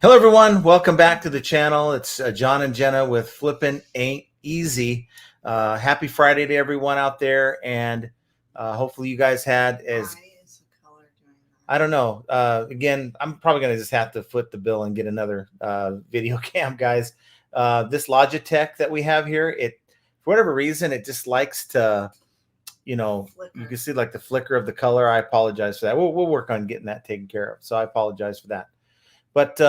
Hello, everyone. Welcome back to the channel. It's John and Jenna with Flippin' Ain't Easy. Happy Friday to everyone out there, and hopefully you guys had as I don't know. Again, I'm probably going to just have to foot the bill and get another video cam, guys. This Logitech that we have here, for whatever reason, it just likes to, Flicker. you can see like the flicker of the color. I apologize for that. We'll work on getting that taken care of. So I apologize for that. But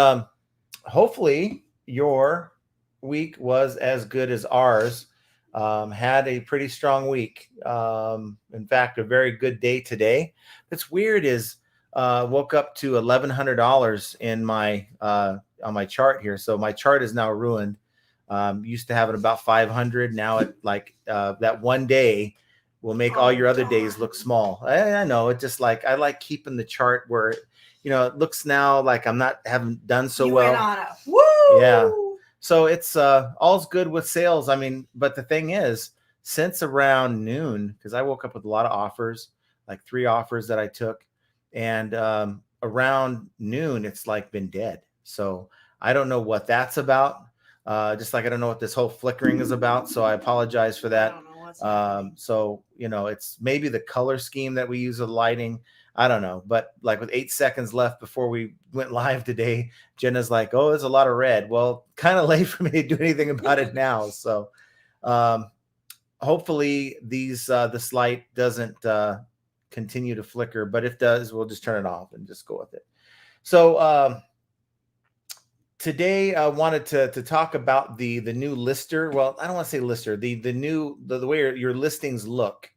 hopefully your week was as good as ours. Had a pretty strong week. In fact, a very good day today. What's weird is woke up to $1,100 in my on my chart here. So my chart is now ruined. Used to have it about 500. Now it like that one day will make all your other days look small. I know. It just like I like keeping the chart where it looks now like haven't done so well. Went on a woo! Yeah. So it's all's good with sales. I mean, but the thing is, since around noon, because I woke up with a lot of offers, like 3 offers that I took, and around noon, it's like been dead. So I don't know what that's about. Just like I don't know what this whole flickering is about. So I apologize for that. I don't know what's happening. So it's maybe the color scheme that we use with lighting. I don't know, but like with 8 seconds left before we went live today, Jenna's like, "Oh, there's a lot of red." Well, kind of late for me to do anything about it now. So, hopefully this light doesn't continue to flicker, but if it does, we'll just turn it off and just go with it. So, today I wanted to talk about the new lister. Well, I don't want to say lister, the way your listings look.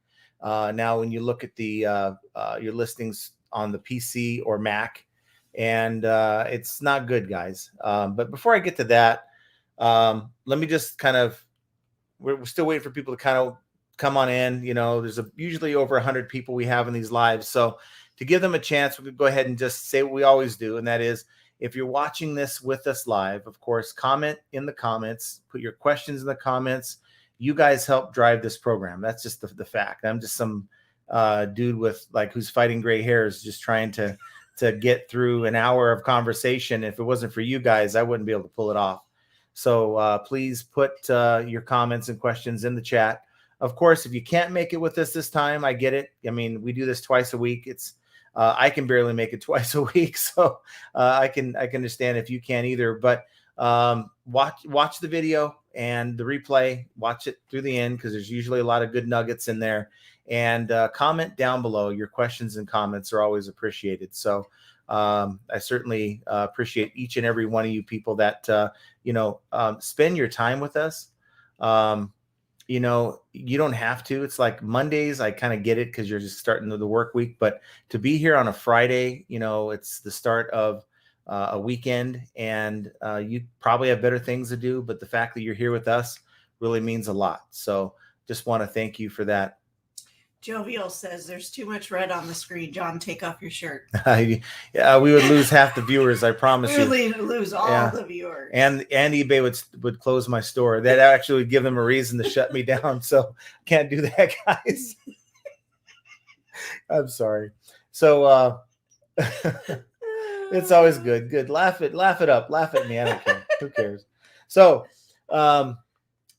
Now, when you look at your listings on the PC or Mac, and it's not good, guys. But before I get to that, let me just we're still waiting for people to kind of come on in. There's usually over 100 people we have in these lives. So to give them a chance, we could go ahead and just say what we always do. And that is, if you're watching this with us live, of course, comment in the comments, put your questions in the comments. You guys help drive this program. That's just the fact. I'm just some dude with who's fighting gray hairs, just trying to get through an hour of conversation. If it wasn't for you guys, I wouldn't be able to pull it off. So please put your comments and questions in the chat. Of course, if you can't make it with us this time, I get it. I mean, we do this twice a week. It's I can barely make it twice a week, so I can understand if you can't either. But watch the video and the replay. Watch it through the end because there's usually a lot of good nuggets in there. And comment down below. Your questions and comments are always appreciated. So I certainly appreciate each and every one of you people that spend your time with us. You don't have to. It's like Mondays, I kind of get it because you're just starting the work week. But to be here on a Friday, it's the start of a weekend, and you probably have better things to do. But the fact that you're here with us really means a lot. So just want to thank you for that. Jovial says there's too much red on the screen. John, take off your shirt. Yeah, we would lose half the viewers. I promise you. We would lose all the viewers. And eBay would close my store. That actually would give them a reason to shut me down. So can't do that, guys. I'm sorry. So it's always good. Good. Laugh it up. Laugh at me. I don't care. Who cares? So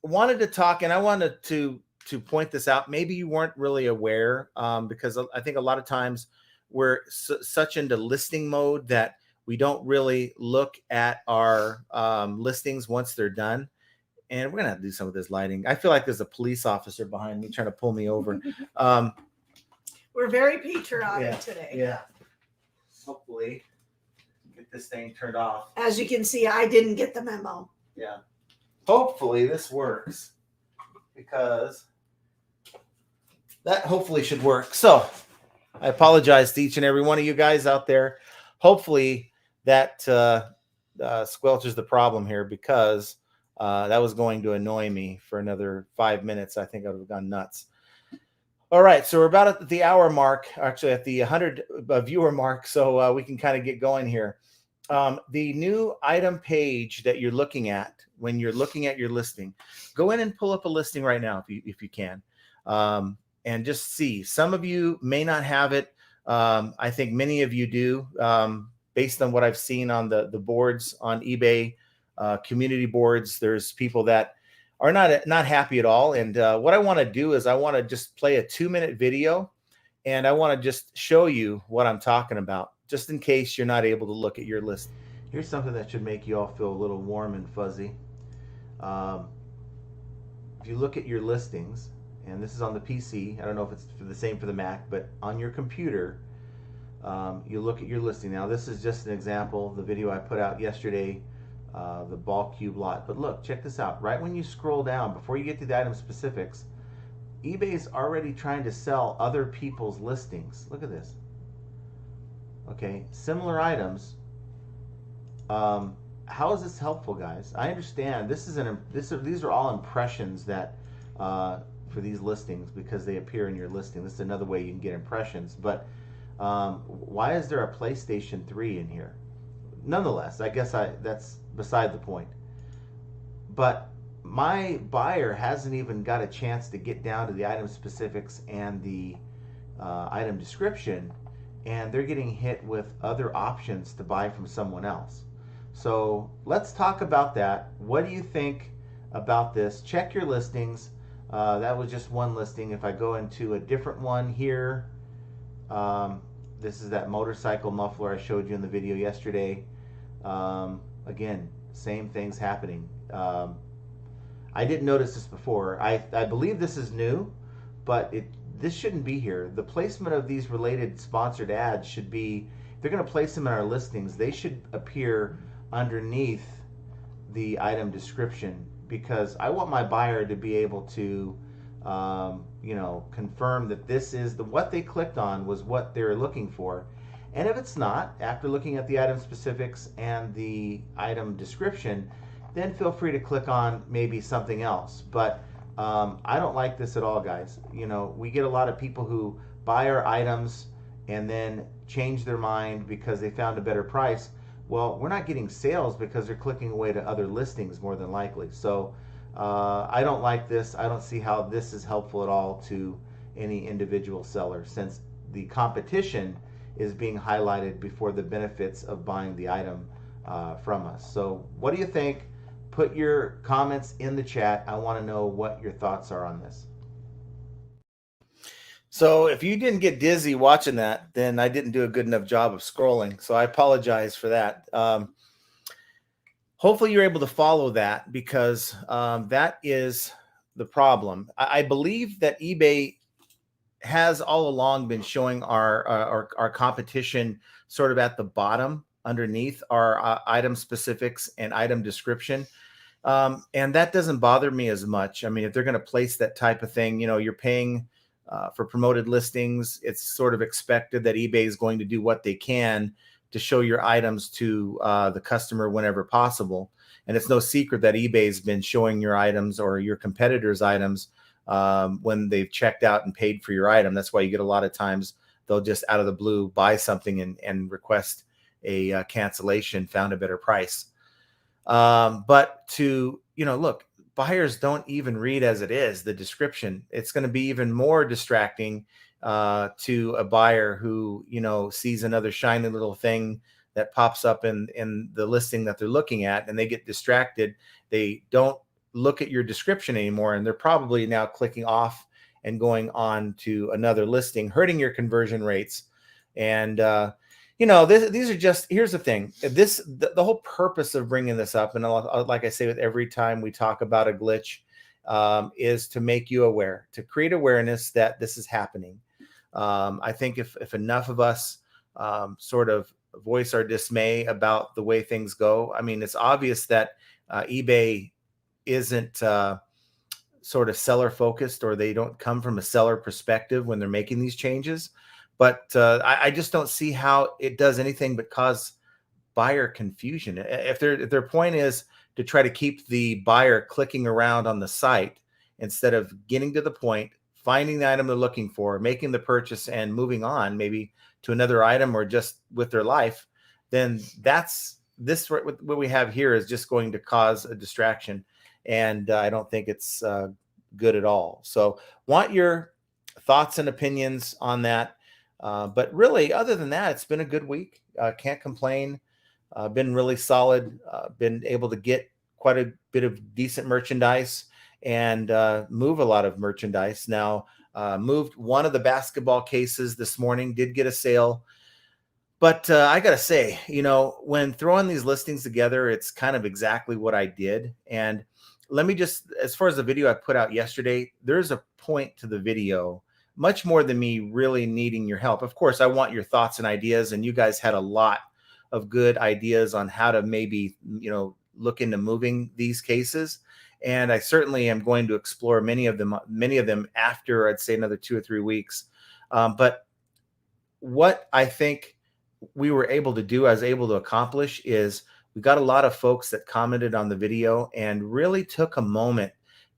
wanted to talk, and I wanted to point this out. Maybe you weren't really aware, because I think a lot of times we're such into listing mode that we don't really look at our listings once they're done. And we're gonna have to do some of this lighting. I feel like there's a police officer behind me trying to pull me over. We're very patriotic today. Yeah. Hopefully get this thing turned off. As you can see, I didn't get the memo. Yeah. Hopefully this works, because that hopefully should work. So I apologize to each and every one of you guys out there. Hopefully that squelches the problem here, because that was going to annoy me for another 5 minutes. I think I would have gone nuts. All right, so we're about at the hour mark, actually at the 100 viewer mark, so we can kind of get going here. The new item page that you're looking at when you're looking at your listing, go in and pull up a listing right now if you can. And just see. Some of you may not have it. I think many of you do. based on what I've seen on the boards on eBay, community boards, there's people that are not happy at all. And what I want to do is I want to just play a 2-minute video, and I want to just show you what I'm talking about, just in case you're not able to look at your list. Here's something that should make you all feel a little warm and fuzzy. Um, if you look at your listings, and this is on the PC, I don't know if it's the same for the Mac, but on your computer, you look at your listing. Now, this is just an example, the video I put out yesterday, the ball cube lot. But look, check this out. Right when you scroll down, before you get to the item specifics, eBay is already trying to sell other people's listings. Look at this. Okay, similar items. How is this helpful, guys? I understand these are all impressions that for these listings, because they appear in your listing. This is another way you can get impressions. But why is there a PlayStation 3 in here? Nonetheless, I guess that's beside the point. But my buyer hasn't even got a chance to get down to the item specifics and the item description, and they're getting hit with other options to buy from someone else. So let's talk about that. What do you think about this? Check your listings. That was just one listing. If I go into a different one here, this is that motorcycle muffler I showed you in the video yesterday. Again, same things happening. I didn't notice this before. I believe this is new, but this shouldn't be here. The placement of these related sponsored ads should be, if they're going to place them in our listings, they should appear underneath the item description, because I want my buyer to be able to confirm that this is what they clicked on was what they're looking for. And if it's not, after looking at the item specifics and the item description, then feel free to click on maybe something else. But I don't like this at all, guys. We get a lot of people who buy our items and then change their mind because they found a better price. Well, we're not getting sales because they're clicking away to other listings more than likely. So I don't like this. I don't see how this is helpful at all to any individual seller, since the competition is being highlighted before the benefits of buying the item from us. So what do you think? Put your comments in the chat. I want to know what your thoughts are on this. So if you didn't get dizzy watching that, then I didn't do a good enough job of scrolling. So I apologize for that. Hopefully you're able to follow that, because that is the problem. I believe that eBay has all along been showing our competition sort of at the bottom underneath our item specifics and item description. And that doesn't bother me as much. I mean, if they're going to place that type of thing, you're paying for promoted listings, it's sort of expected that eBay is going to do what they can to show your items to the customer whenever possible. And it's no secret that eBay has been showing your items or your competitors' items when they've checked out and paid for your item. That's why you get a lot of times they'll just out of the blue buy something and request a cancellation, found a better price. But look, buyers don't even read as it is the description. It's going to be even more distracting to a buyer who, sees another shiny little thing that pops up in the listing that they're looking at, and they get distracted. They don't look at your description anymore, and they're probably now clicking off and going on to another listing, hurting your conversion rates. And these are just, here's the thing. The whole purpose of bringing this up, and like I say with every time we talk about a glitch, is to make you aware, to create awareness that this is happening. I think if enough of us sort of voice our dismay about the way things go, I mean, it's obvious that eBay isn't sort of seller focused, or they don't come from a seller perspective when they're making these changes. But I just don't see how it does anything but cause buyer confusion. If their point is to try to keep the buyer clicking around on the site instead of getting to the point, finding the item they're looking for, making the purchase, and moving on maybe to another item or just with their life, then what we have here is just going to cause a distraction. And I don't think it's good at all. So want your thoughts and opinions on that. But really, other than that, it's been a good week. Can't complain. Been really solid. Been able to get quite a bit of decent merchandise and move a lot of merchandise. Now, moved one of the basketball cases this morning, did get a sale. But I got to say, when throwing these listings together, it's kind of exactly what I did. And let me just, as far as the video I put out yesterday, there's a point to the video, much more than me really needing your help. Of course, I want your thoughts and ideas, and you guys had a lot of good ideas on how to maybe, look into moving these cases. And I certainly am going to explore many of them after, I'd say, another 2 or 3 weeks. But what I think we were able to do, I was able to accomplish, is we got a lot of folks that commented on the video and really took a moment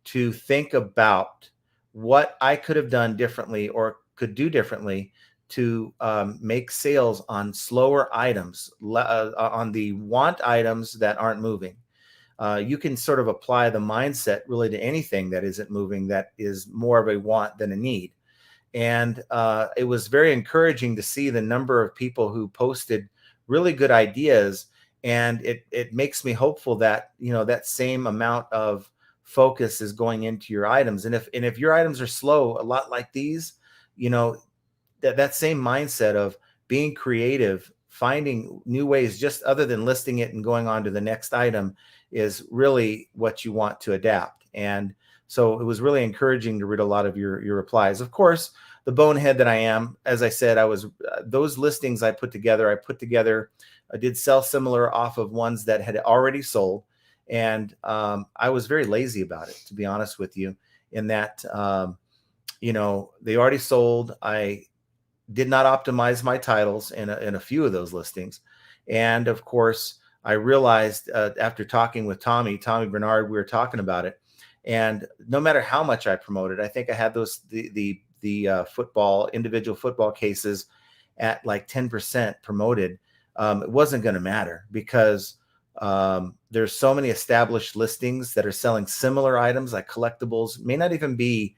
to think about what I could have done differently or could do differently to make sales on slower items, on the want items that aren't moving. You can sort of apply the mindset really to anything that isn't moving, that is more of a want than a need. And it was very encouraging to see the number of people who posted really good ideas. And it makes me hopeful that, that same amount of focus is going into your items. And if your items are slow, a lot like these, that same mindset of being creative, finding new ways, just other than listing it and going on to the next item, is really what you want to adapt. And so it was really encouraging to read a lot of your replies. Of course, the bonehead that I am, as I said, those listings I put together, I did sell similar off of ones that had already sold. And I was very lazy about it, to be honest with you, in that, they already sold. I did not optimize my titles in a few of those listings. And of course, I realized after talking with Tommy Bernard, we were talking about it. And no matter how much I promoted, I think I had the individual football cases at like 10% promoted. It wasn't going to matter because there's so many established listings that are selling similar items like collectibles, may not even be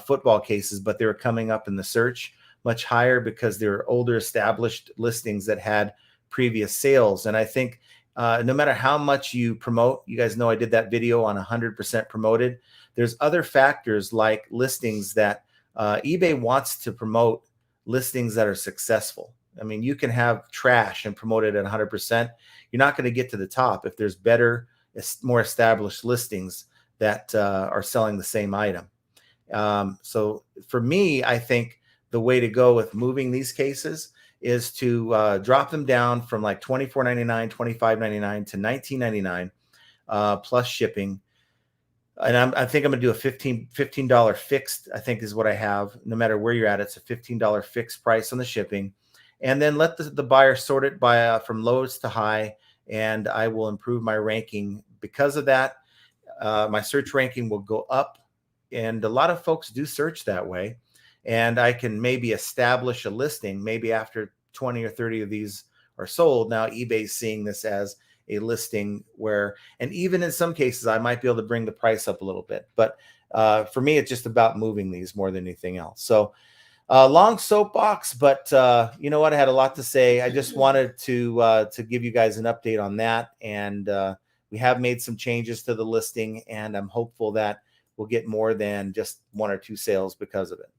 football cases, but they were coming up in the search much higher because they're older established listings that had previous sales. And I think no matter how much you promote, you guys know I did that video on 100% promoted. There's other factors like listings that eBay wants to promote, listings that are successful. I mean, you can have trash and promote it at 100%. You're not going to get to the top if there's better, more established listings that are selling the same item. So for me, I think the way to go with moving these cases is to drop them down from like $24.99, $25.99 to $19.99 plus shipping. And I think I'm going to do a $15 fixed, I think is what I have. No matter where you're at, it's a $15 fixed price on the shipping. And then let the buyer sort it by from lowest to high, and I will improve my ranking. Because of that, my search ranking will go up. And a lot of folks do search that way. And I can maybe establish a listing, maybe after 20 or 30 of these are sold. Now eBay's seeing this as a listing where, and even in some cases, I might be able to bring the price up a little bit. But for me, it's just about moving these more than anything else. So long soapbox, but you know what? I had a lot to say. I just wanted to give you guys an update on that. And we have made some changes to the listing, and I'm hopeful that we'll get more than just 1 or 2 sales because of it.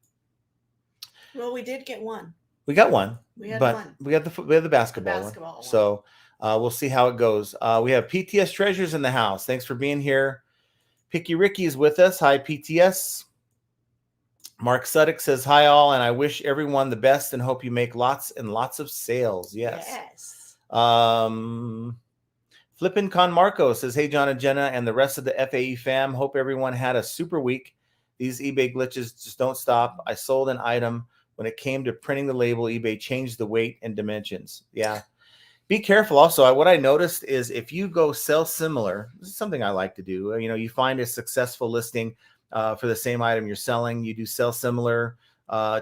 Well, we did get one. We got one. We had but one. We had the basketball one. So we'll see how it goes. We have PTS Treasures in the house. Thanks for being here. Picky Ricky is with us. Hi, PTS. Mark Suddick says, hi, all, and I wish everyone the best and hope you make lots and lots of sales. Yes. Flippin' Con Marco says, hey, John and Jenna and the rest of the FAE fam. Hope everyone had a super week. These eBay glitches just don't stop. I sold an item. When it came to printing the label, eBay changed the weight and dimensions. Yeah. Be careful. Also, what I noticed is if you go sell similar, this is something I like to do. You find a successful listing for the same item you're selling. You do sell similar.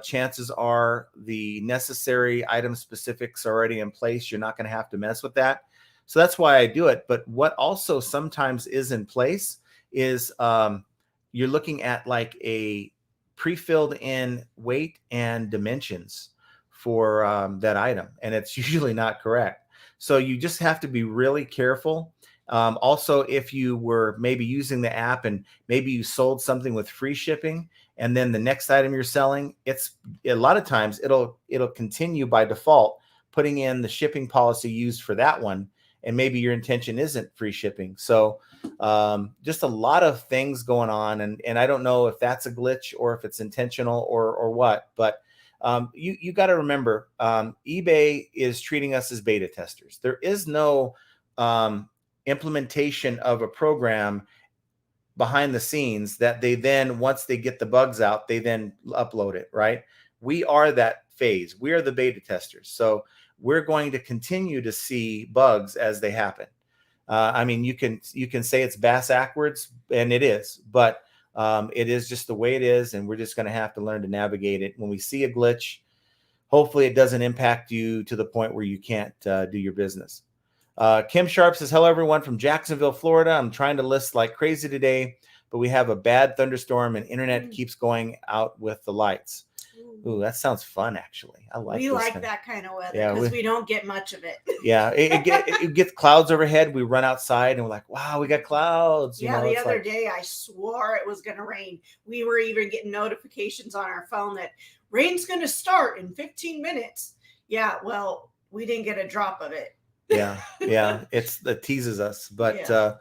Chances are the necessary item specifics are already in place. You're not going to have to mess with that. So that's why I do it. But what also sometimes is in place is you're looking at like a pre-filled in weight and dimensions for that item, and it's usually not correct. So you just have to be really careful. Also, if you were maybe using the app and maybe you sold something with free shipping, and then the next item you're selling, it's a lot of times it'll continue by default putting in the shipping policy used for that one, and maybe your intention isn't free shipping. So just a lot of things going on, and I don't know if that's a glitch or if it's intentional or what, but you got to remember, eBay is treating us as beta testers. There is no implementation of a program behind the scenes that they then, once they get the bugs out, they then upload it, right? We are that phase. We are the beta testers. So we're going to continue to see bugs as they happen. I mean, you can say it's bass backwards, and it is, but it is just the way it is, and we're just going to have to learn to navigate it. When we see a glitch, hopefully it doesn't impact you to the point where you can't do your business. Kim Sharp says, hello, everyone from Jacksonville, Florida. I'm trying to list like crazy today, but we have a bad thunderstorm and internet keeps going out with the lights. Ooh, that sounds fun, actually. I like. We like that kind of weather because we don't get much of it. Yeah, it gets clouds overhead. We run outside and we're like, wow, we got clouds. Yeah, the other day I swore it was going to rain. We were even getting notifications on our phone that rain's going to start in 15 minutes. Yeah, well, we didn't get a drop of it. Yeah, it teases us, but yeah.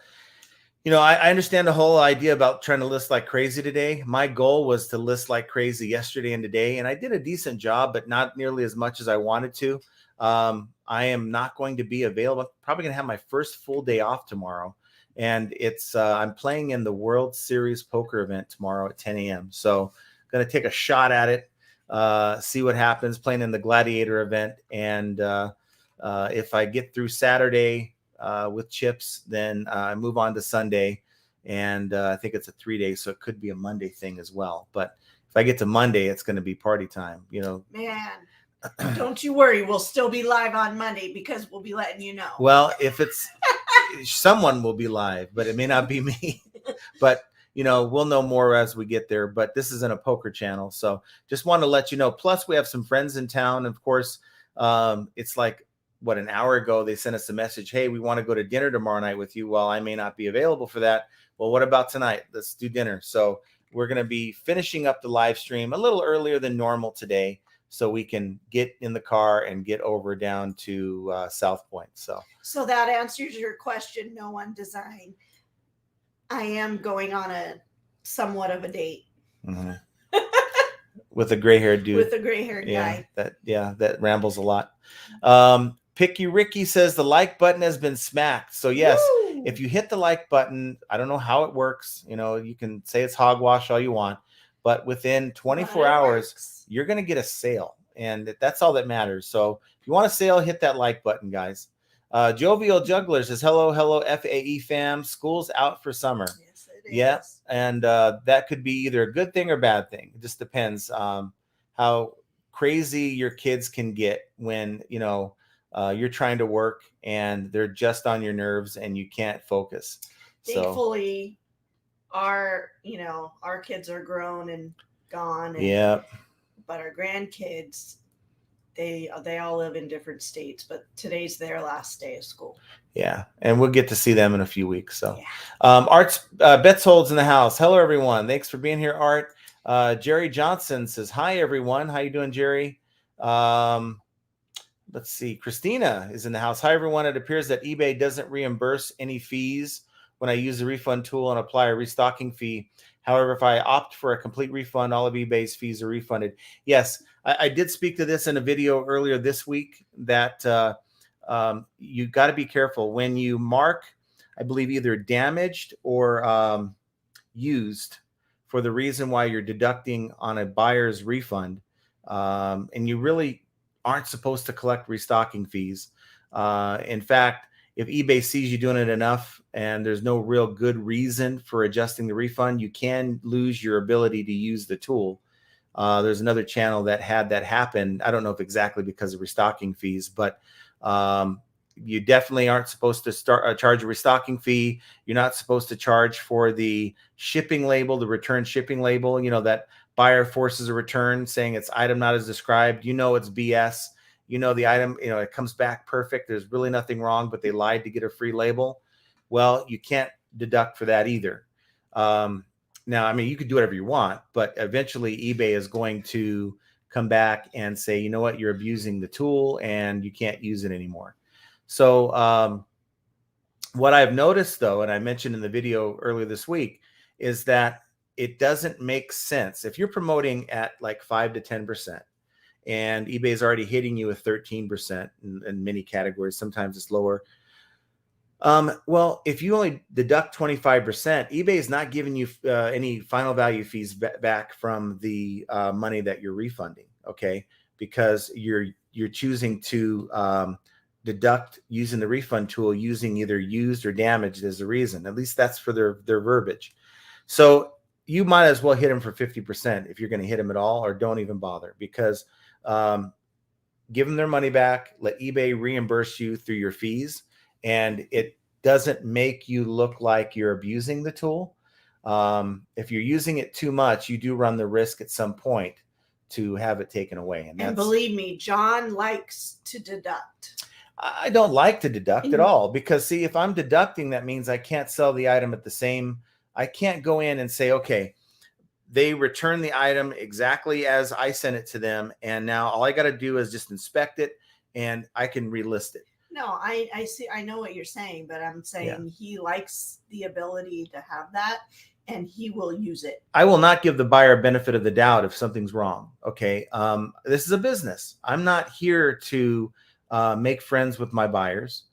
I understand the whole idea about trying to list like crazy today. My goal was to list like crazy yesterday and today, and I did a decent job, but not nearly as much as I wanted to. I am not going to be available. Probably going to have my first full day off tomorrow, and it's I'm playing in the World Series poker event tomorrow at 10 a.m. So going to take a shot at it, see what happens. Playing in the Gladiator event, and if I get through Saturday with chips, then I move on to Sunday, and I think it's a 3 day, so it could be a Monday thing as well. But if I get to Monday, it's going to be party time. Man, don't you worry, we'll still be live on Monday because we'll be letting you know. Well, if it's someone will be live, but it may not be me. But we'll know more as we get there. But this isn't a poker channel, so just want to let you know. Plus, we have some friends in town. Of course, it's like, an hour ago, they sent us a message. Hey, we want to go to dinner tomorrow night with you. Well, I may not be available for that. Well, what about tonight? Let's do dinner. So we're going to be finishing up the live stream a little earlier than normal today, so we can get in the car and get over down to South Point. So that answers your question. No one design. I am going on a somewhat of a date. Mm-hmm. With a gray-haired dude. With a gray-haired guy. That rambles a lot. Picky Ricky says the like button has been smacked. So yes, woo! If you hit the like button, I don't know how it works. You can say it's hogwash all you want, but within 24 hours, you're going to get a sale, and that's all that matters. So if you want a sale, hit that like button, guys. Jovial Juggler says, hello, FAE fam. School's out for summer. Yes, it is. Yeah, and that could be either a good thing or bad thing. It just depends how crazy your kids can get when you're trying to work and they're just on your nerves and you can't focus. Thankfully, our kids are grown and gone. Yeah. But our grandkids, they all live in different states, but today's their last day of school. Yeah, and we'll get to see them in a few weeks. So, yeah. Art's Betzold's in the house. Hello, everyone. Thanks for being here, Art. Jerry Johnson says, hi, everyone. How you doing, Jerry? Let's see. Christina is in the house. Hi, everyone. It appears that eBay doesn't reimburse any fees when I use the refund tool and apply a restocking fee. However, if I opt for a complete refund, all of eBay's fees are refunded. Yes, I did speak to this in a video earlier this week that you got to be careful when you mark, I believe, either damaged or used for the reason why you're deducting on a buyer's refund. And you really aren't supposed to collect restocking fees. In fact, if eBay sees you doing it enough and there's no real good reason for adjusting the refund, you can lose your ability to use the tool. There's another channel that had that happen. I don't know if exactly because of restocking fees, but you definitely aren't supposed to charge a restocking fee. You're not supposed to charge for the shipping label, the return shipping label, that buyer forces a return saying it's item not as described, it's BS. The item, it comes back perfect. There's really nothing wrong, but they lied to get a free label. Well, you can't deduct for that either. Now, I mean, you could do whatever you want, but eventually eBay is going to come back and say, you know what, you're abusing the tool and you can't use it anymore. So what I've noticed, though, and I mentioned in the video earlier this week, is that it doesn't make sense if you're promoting at like 5 to 10%, and eBay is already hitting you with 13% in many categories. Sometimes it's lower. Well, if you only deduct 25%, eBay is not giving you any final value fees back from the money that you're refunding. Okay, because you're choosing to deduct using the refund tool, using either used or damaged as a reason. At least that's for their verbiage. So you might as well hit them for 50% if you're going to hit them at all, or don't even bother, because give them their money back, let eBay reimburse you through your fees, and it doesn't make you look like you're abusing the tool. If you're using it too much, you do run the risk at some point to have it taken away. And believe me, John likes to deduct. I don't like to deduct at all, because see, if I'm deducting, that means I can't sell the item at the same. I can't go in and say, okay, they return the item exactly as I sent it to them, and now all I got to do is just inspect it and I can relist it. No, I see. I know what you're saying, but I'm saying he likes the ability to have that, and he will use it. I will not give the buyer a benefit of the doubt if something's wrong. Okay. This is a business. I'm not here to make friends with my buyers.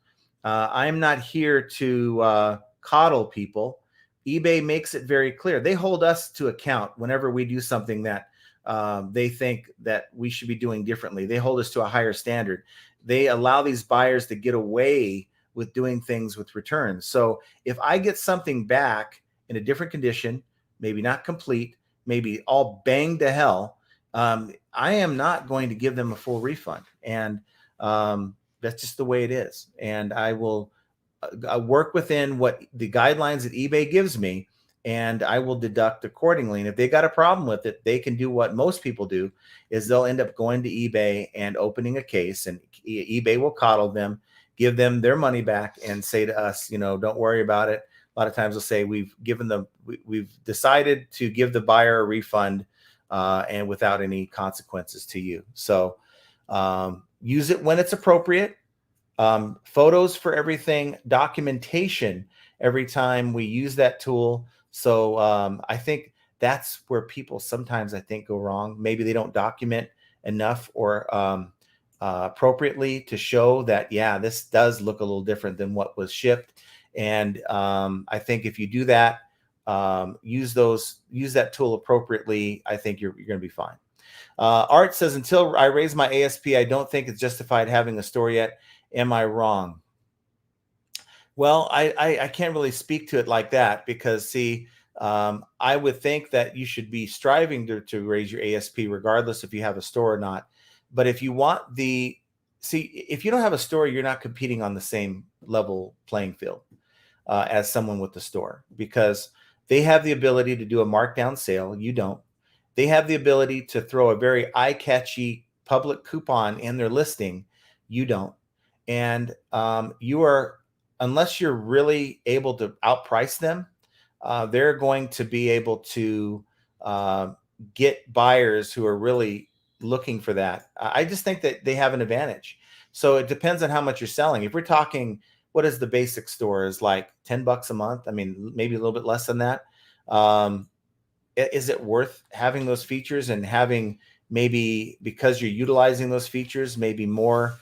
I'm not here to coddle people. eBay makes it very clear. They hold us to account whenever we do something that they think that we should be doing differently. They hold us to a higher standard. They allow these buyers to get away with doing things with returns. So if I get something back in a different condition, maybe not complete, maybe all banged to hell, I am not going to give them a full refund. And that's just the way it is. And I will work within what the guidelines that eBay gives me, and I will deduct accordingly. And if they got a problem with it, they can do what most people do, is they'll end up going to eBay and opening a case, and eBay will coddle them, give them their money back, and say to us, don't worry about it. A lot of times they'll say, we've decided to give the buyer a refund and without any consequences to you. So use it when it's appropriate. Photos for everything, documentation every time we use that tool. So I think that's where people sometimes, I think, go wrong. Maybe they don't document enough or appropriately to show that, yeah, this does look a little different than what was shipped. And I think if you do that, use that tool appropriately, I think you're going to be fine. Art says, until I raise my ASP, I don't think it's justified having a store yet. Am I wrong? Well, I can't really speak to it like that, because see, I would think that you should be striving to raise your ASP regardless if you have a store or not. But if you want if you don't have a store, you're not competing on the same level playing field as someone with the store, because they have the ability to do a markdown sale. You don't. They have the ability to throw a very eye-catchy public coupon in their listing. You don't. And you are, unless you're really able to outprice them, they're going to be able to get buyers who are really looking for that. I just think that they have an advantage. So it depends on how much you're selling. If we're talking, what is the basic store, is like $10 a month? I mean, maybe a little bit less than that. Is it worth having those features and having, maybe because you're utilizing those features, maybe more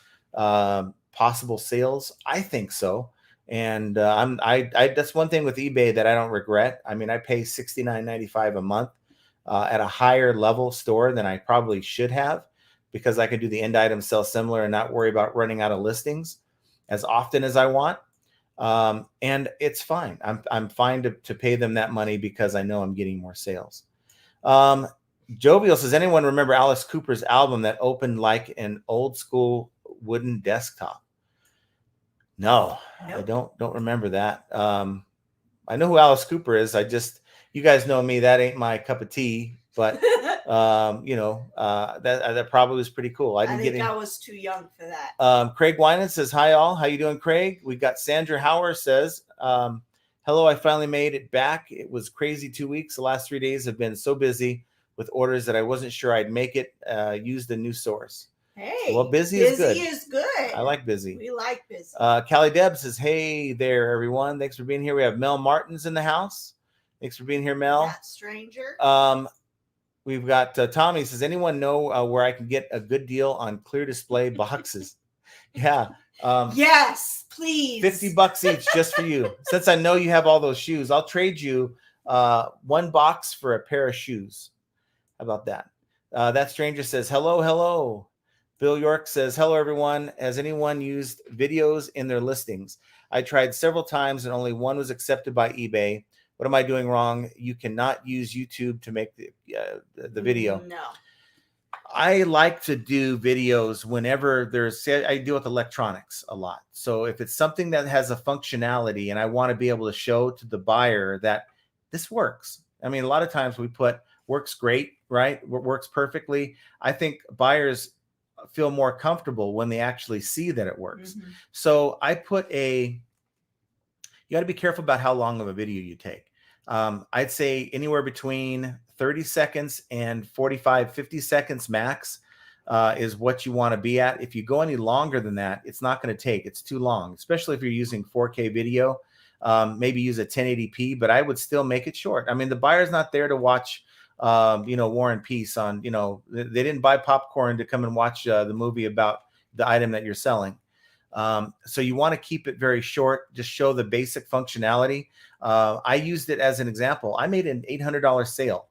possible sales? I think so. And that's one thing with eBay that I don't regret. I mean, I pay $69.95 a month at a higher level store than I probably should have, because I can do the end item sell similar and not worry about running out of listings as often as I want. And it's fine. I'm fine to pay them that money, because I know I'm getting more sales. Jovial says, anyone remember Alice Cooper's album that opened like an old school wooden desktop? No, nope. I don't remember that. I know who Alice Cooper is. You guys know me. That ain't my cup of tea. But That probably was pretty cool. I think I was too young for that. Craig Winan says, hi all. How you doing, Craig? We got Sandra Hauer says, hello, I finally made it back. It was crazy 2 weeks. The last 3 days have been so busy with orders that I wasn't sure I'd make it. Use the new source. Hey, well, busy is good. Busy is good. I like busy. We like busy. Callie Deb says, hey there, everyone. Thanks for being here. We have Mel Martins in the house. Thanks for being here, Mel. That stranger. We've got Tommy says, anyone know where I can get a good deal on clear display boxes? Yeah. Yes, please. $50 each just for you. Since I know you have all those shoes, I'll trade you one box for a pair of shoes. How about that? That stranger says, hello, hello. Bill York says, hello, everyone. Has anyone used videos in their listings? I tried several times and only one was accepted by eBay. What am I doing wrong? You cannot use YouTube to make the video. No. I like to do videos whenever I deal with electronics a lot. So if it's something that has a functionality and I want to be able to show to the buyer that this works. I mean, a lot of times we put works great, right? Works perfectly. I think buyers feel more comfortable when they actually see that it works. Mm-hmm. So I put you got to be careful about how long of a video you take. I'd say anywhere between 30 seconds and 45, 50 seconds max is what you want to be at. If you go any longer than that, it's not going to take. It's too long, especially if you're using 4K video. Maybe use a 1080p, but I would still make it short. I mean, the buyer's not there to watch War and Peace on, they didn't buy popcorn to come and watch the movie about the item that you're selling. So you want to keep it very short, just show the basic functionality. I used it as an example. I made an $800 sale.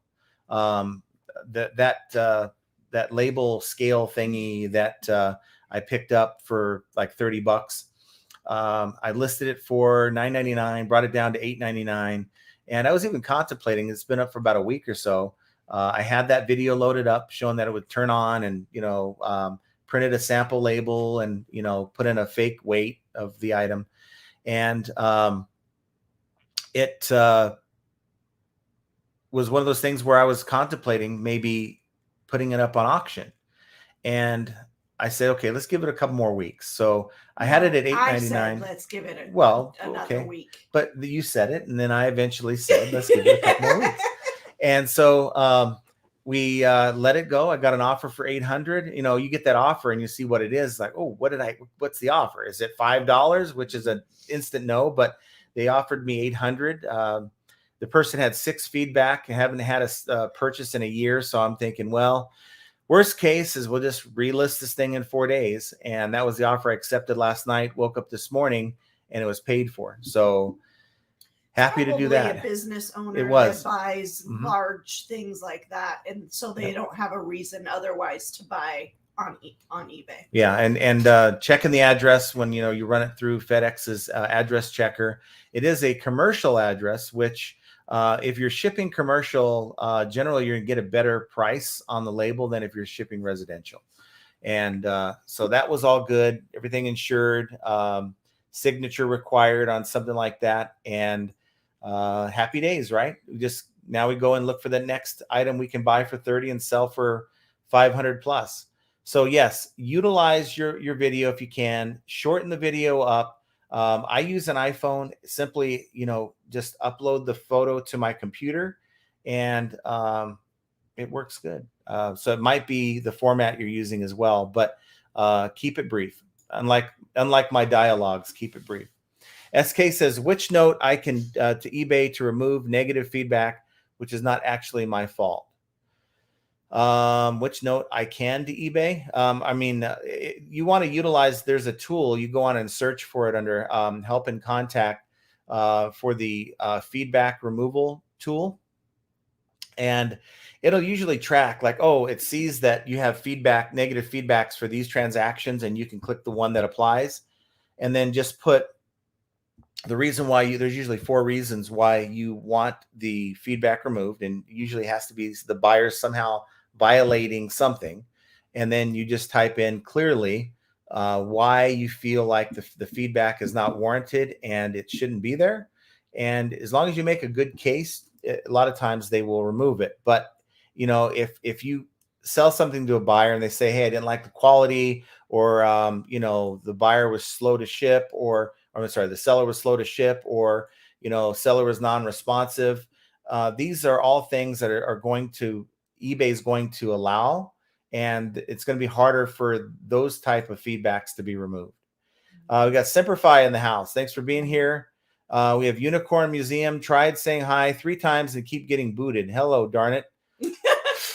That label scale thingy that I picked up for like $30. I listed it for $9.99, brought it down to $8.99. And I was even contemplating, it's been up for about a week or so. I had that video loaded up showing that it would turn on and, printed a sample label and, put in a fake weight of the item. And it was one of those things where I was contemplating maybe putting it up on auction. And I said, okay, let's give it a couple more weeks. So I had it at $8.99. Let's give it another week. But you said it, and then I eventually said, let's give it a couple more weeks. And so we let it go. I got an offer for $800. You get that offer and you see what it is. Like, oh, what's the offer? Is it $5? Which is an instant no, but they offered me $800. The person had 6 feedback and haven't had a purchase in a year. So I'm thinking, well, worst case is we'll just relist this thing in 4 days. And that was the offer I accepted last night. Woke up this morning and it was paid for. So happy to do that. A business owner it was. That buys large things like that. And so they don't have a reason otherwise to buy on eBay. Yeah. And checking the address when, you run it through FedEx's address checker. It is a commercial address, which if you're shipping commercial, generally you're gonna get a better price on the label than if you're shipping residential. And so that was all good. Everything insured, signature required on something like that. And happy days, right? Now we go and look for the next item we can buy for 30 and sell for 500 plus. So yes, utilize your video if you can. Shorten the video up. I use an iPhone. Simply, just upload the photo to my computer, and it works good. So it might be the format you're using as well, but keep it brief. Unlike my dialogues, keep it brief. SK says, which note I can to eBay to remove negative feedback, which is not actually my fault. Which note I can to eBay. You want to utilize, there's a tool, you go on and search for it under help and contact for the feedback removal tool. And it'll usually track like, oh, it sees that you have negative feedbacks for these transactions, and you can click the one that applies and then just put the reason why there's usually 4 reasons why you want the feedback removed. And usually has to be the buyer somehow violating something. And then you just type in clearly why you feel like the feedback is not warranted and it shouldn't be there. And as long as you make a good case, a lot of times they will remove it. But if you sell something to a buyer and they say, hey, I didn't like the quality, or the buyer was slow to ship, or I'm sorry, the seller was slow to ship, or seller was non-responsive. These are all things that are going to eBay is going to allow, and it's going to be harder for those type of feedbacks to be removed. We got Simplify in the house. Thanks for being here. We have Unicorn Museum. Tried saying hi 3 times and keep getting booted. Hello, darn it.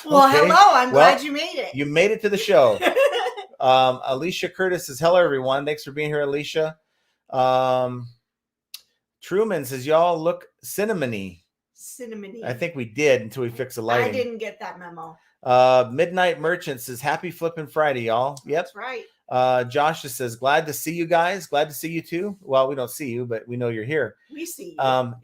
Well, okay. Hello. I'm glad you made it. You made it to the show. Alicia Curtis says, hello, everyone. Thanks for being here, Alicia. Truman says, y'all look cinnamony. Cinnamony. I think we did until we fixed the lighting. I didn't get that memo. Midnight Merchant says, happy flipping Friday, y'all. Yep. That's right. Josh just says, glad to see you guys. Glad to see you too. Well, we don't see you, but we know you're here. We see you.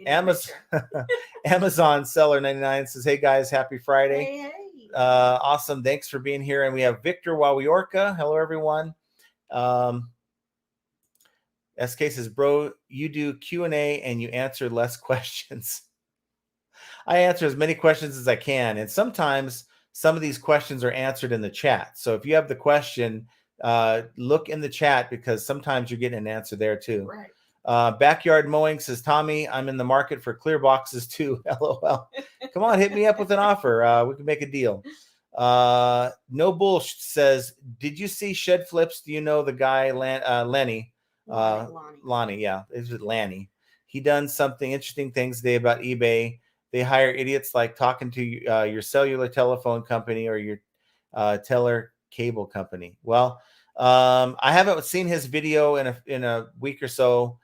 Amazon Seller 99 says, hey guys, happy Friday. Hey. Awesome. Thanks for being here. And we have Victor Wawiorka. Hello, everyone. SK says, bro, you do Q&A and you answer less questions. I answer as many questions as I can. And sometimes some of these questions are answered in the chat. So if you have the question, look in the chat, because sometimes you're getting an answer there too. Right. Backyard Mowing says, Tommy, I'm in the market for clear boxes too. LOL. Come on, hit me up with an offer. We can make a deal. No Bullshit says, did you see Shed Flips? Do you know the guy, Lenny? Lonnie, yeah. Is it Lanny? He done something interesting things today about eBay. They hire idiots like talking to your cellular telephone company or your teller cable company. Well, I haven't seen his video in a week or so.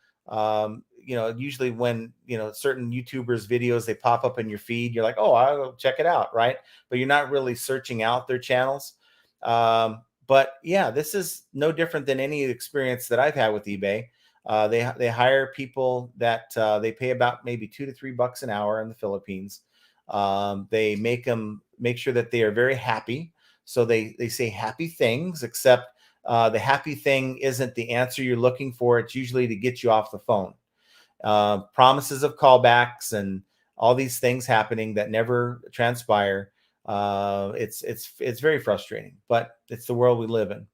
Usually when certain YouTubers videos, they pop up in your feed, you're like, oh, I'll check it out, right? But you're not really searching out their channels. But yeah, this is no different than any experience that I've had with eBay. They hire people that they pay about maybe $2 to $3 an hour in the Philippines. They make sure that they are very happy. So they say happy things, except the happy thing isn't the answer you're looking for. It's usually to get you off the phone. Promises of callbacks and all these things happening that never transpire. It's very frustrating, but it's the world we live in.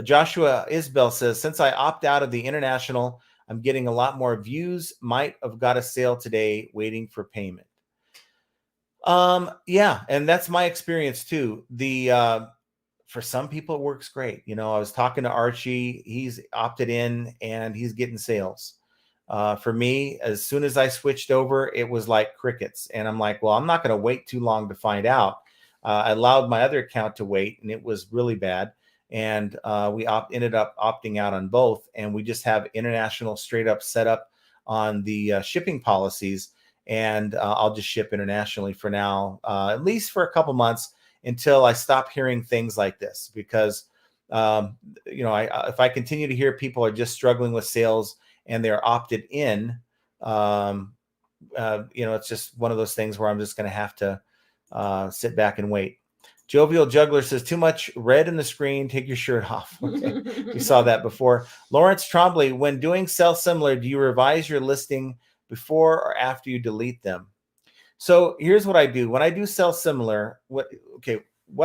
Joshua Isbell says, since I opt out of the international, I'm getting a lot more views. Might have got a sale today, waiting for payment. Yeah, and that's my experience too. For some people it works great. I was talking to Archie, he's opted in and he's getting sales. For me, as soon as I switched over, it was like crickets. And I'm like, well, I'm not going to wait too long to find out. I allowed my other account to wait, and it was really bad. And we ended up opting out on both. And we just have international straight up set up on the shipping policies. And I'll just ship internationally for now, at least for a couple months, until I stop hearing things like this. Because, if I continue to hear people are just struggling with sales and they're opted in, it's just one of those things where I'm just going to have to sit back and wait. Jovial Juggler says, too much red in the screen. Take your shirt off. Okay. We saw that before. Lawrence Trombley, when doing sell similar, do you revise your listing before or after you delete them? So here's what I do. When I do sell similar, what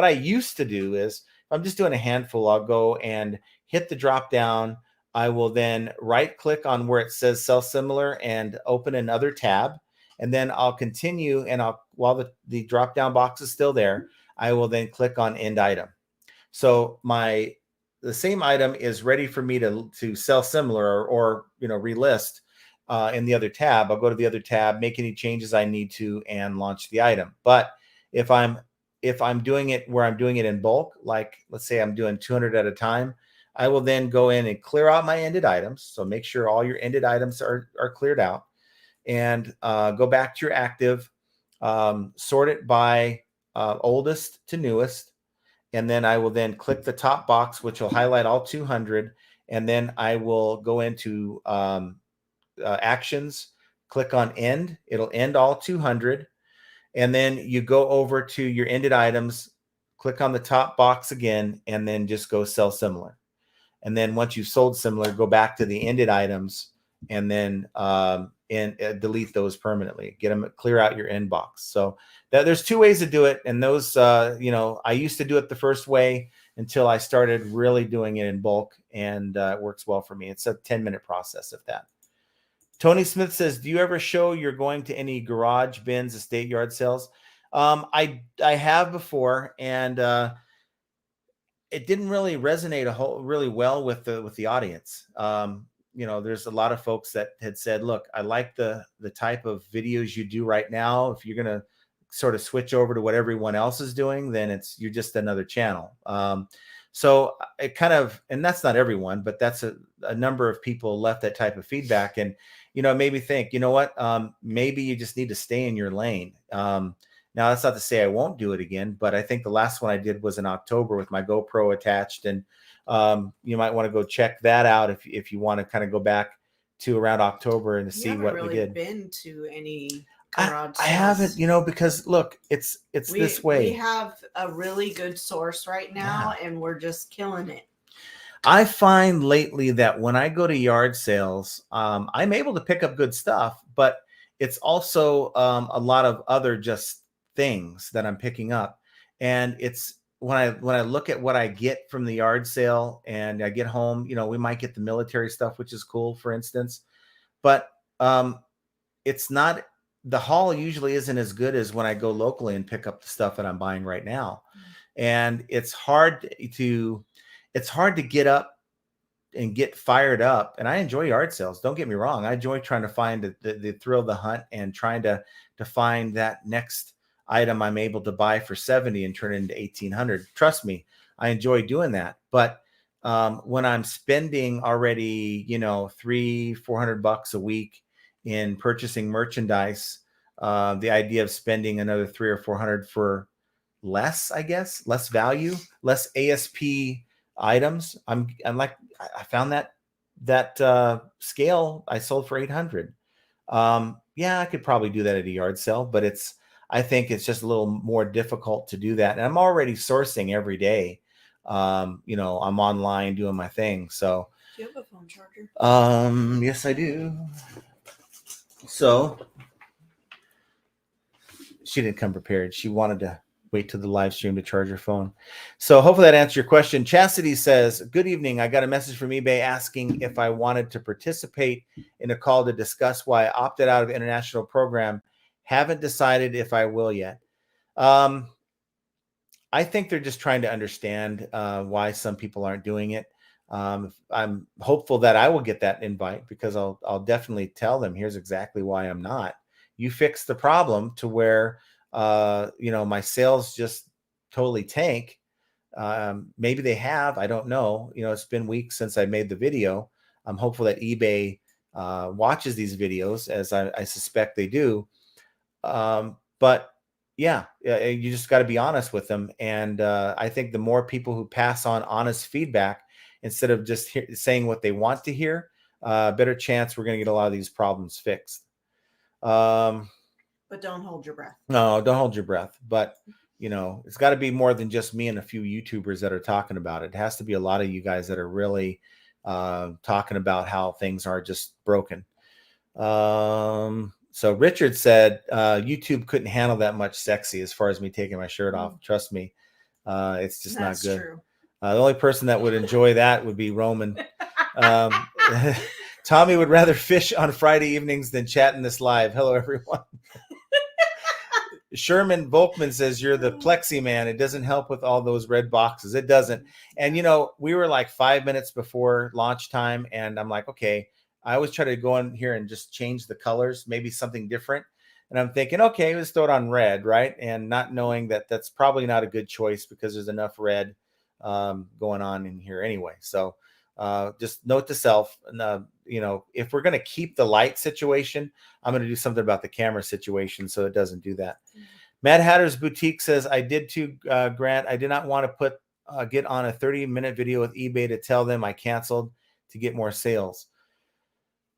I used to do is, if I'm just doing a handful, I'll go and hit the drop down. I will then right click on where it says sell similar and open another tab. And then I'll continue, and while the drop down box is still there, I will then click on end item. So the same item is ready for me to sell similar or relist in the other tab. I'll go to the other tab, make any changes I need to, and launch the item. But if I'm doing it where I'm doing it in bulk, like let's say I'm doing 200 at a time, I will then go in and clear out my ended items. So make sure all your ended items are cleared out, and go back to your active, sort it by oldest to newest. And then I will then click the top box, which will highlight all 200. And then I will go into actions, click on end. It'll end all 200. And then you go over to your ended items, click on the top box again, and then just go sell similar. And then once you've sold similar, go back to the ended items and then delete those permanently. Get them, clear out your inbox. So there's two ways to do it, and those I used to do it the first way until I started really doing it in bulk, and it works well for me. It's a 10-minute process, if that. Tony Smith says, do you ever show you're going to any garage bins, estate yard sales? I have before, and it didn't really resonate really well with the audience. There's a lot of folks that had said, look, I like the type of videos you do right now. If you're going to sort of switch over to what everyone else is doing, then you're just another channel. So it kind of, and that's not everyone, but that's a number of people left that type of feedback. And, it made me think, you know what, maybe you just need to stay in your lane. Now, that's not to say I won't do it again, but I think the last one I did was in October with my GoPro attached. And you might want to go check that out if you want to kind of go back to around October and to see what we did. Been to any garage I haven't, because look, it's this way. We have a really good source right now, and we're just killing it. I find lately that when I go to yard sales, I'm able to pick up good stuff, but it's also a lot of other just things that I'm picking up. And it's when I look at what I get from the yard sale and I get home, we might get the military stuff, which is cool, for instance, but it's not, the haul usually isn't as good as when I go locally and pick up the stuff that I'm buying right now. And it's hard to get up and get fired up. And I enjoy yard sales. Don't get me wrong. I enjoy trying to find the thrill of the hunt and trying to find that next item I'm able to buy for 70 and turn it into 1,800. Trust me, I enjoy doing that. But when I'm spending already, $300-400 a week in purchasing merchandise, the idea of spending another $300 or $400 for less, I guess, less value, less ASP items. I'm like, I found that scale I sold for 800. I could probably do that at a yard sale, but I think it's just a little more difficult to do that. And I'm already sourcing every day. I'm online doing my thing. So do you have a phone charger? Yes, I do. So she didn't come prepared. She wanted to wait till the live stream to charge her phone. So hopefully that answers your question. Chastity says, good evening. I got a message from eBay asking if I wanted to participate in a call to discuss why I opted out of the international program. Haven't decided if I will yet. I think they're just trying to understand why some people aren't doing it. I'm hopeful that I will get that invite, because I'll definitely tell them, here's exactly why I'm not. You fix the problem to where my sales just totally tank. Maybe they have, I don't know. It's been weeks since I made the video. I'm hopeful that eBay watches these videos, as I suspect they do. But yeah, you just got to be honest with them. And I think the more people who pass on honest feedback instead of just saying what they want to hear, better chance we're going to get a lot of these problems fixed. But don't hold your breath. No, don't hold your breath. But it's got to be more than just me and a few YouTubers that are talking about it. It has to be a lot of you guys that are really talking about how things are just broken. So Richard said, YouTube couldn't handle that much sexy as far as me taking my shirt off. Trust me. It's just not good. True. The only person that would enjoy that would be Roman. Tommy would rather fish on Friday evenings than chat in this live. Hello, everyone. Sherman Volkman says, you're the plexi man. It doesn't help with all those red boxes. It doesn't. And, we were like 5 minutes before launch time. And I'm like, okay, I always try to go in here and just change the colors, maybe something different. And I'm thinking, okay, let's throw it on red, right? And not knowing that that's probably not a good choice, because there's enough red going on in here anyway. So just note to self, if we're going to keep the light situation, I'm going to do something about the camera situation so it doesn't do that. Mm-hmm. Mad Hatter's Boutique says, I did too, Grant. I did not want to get on a 30-minute video with eBay to tell them I canceled to get more sales.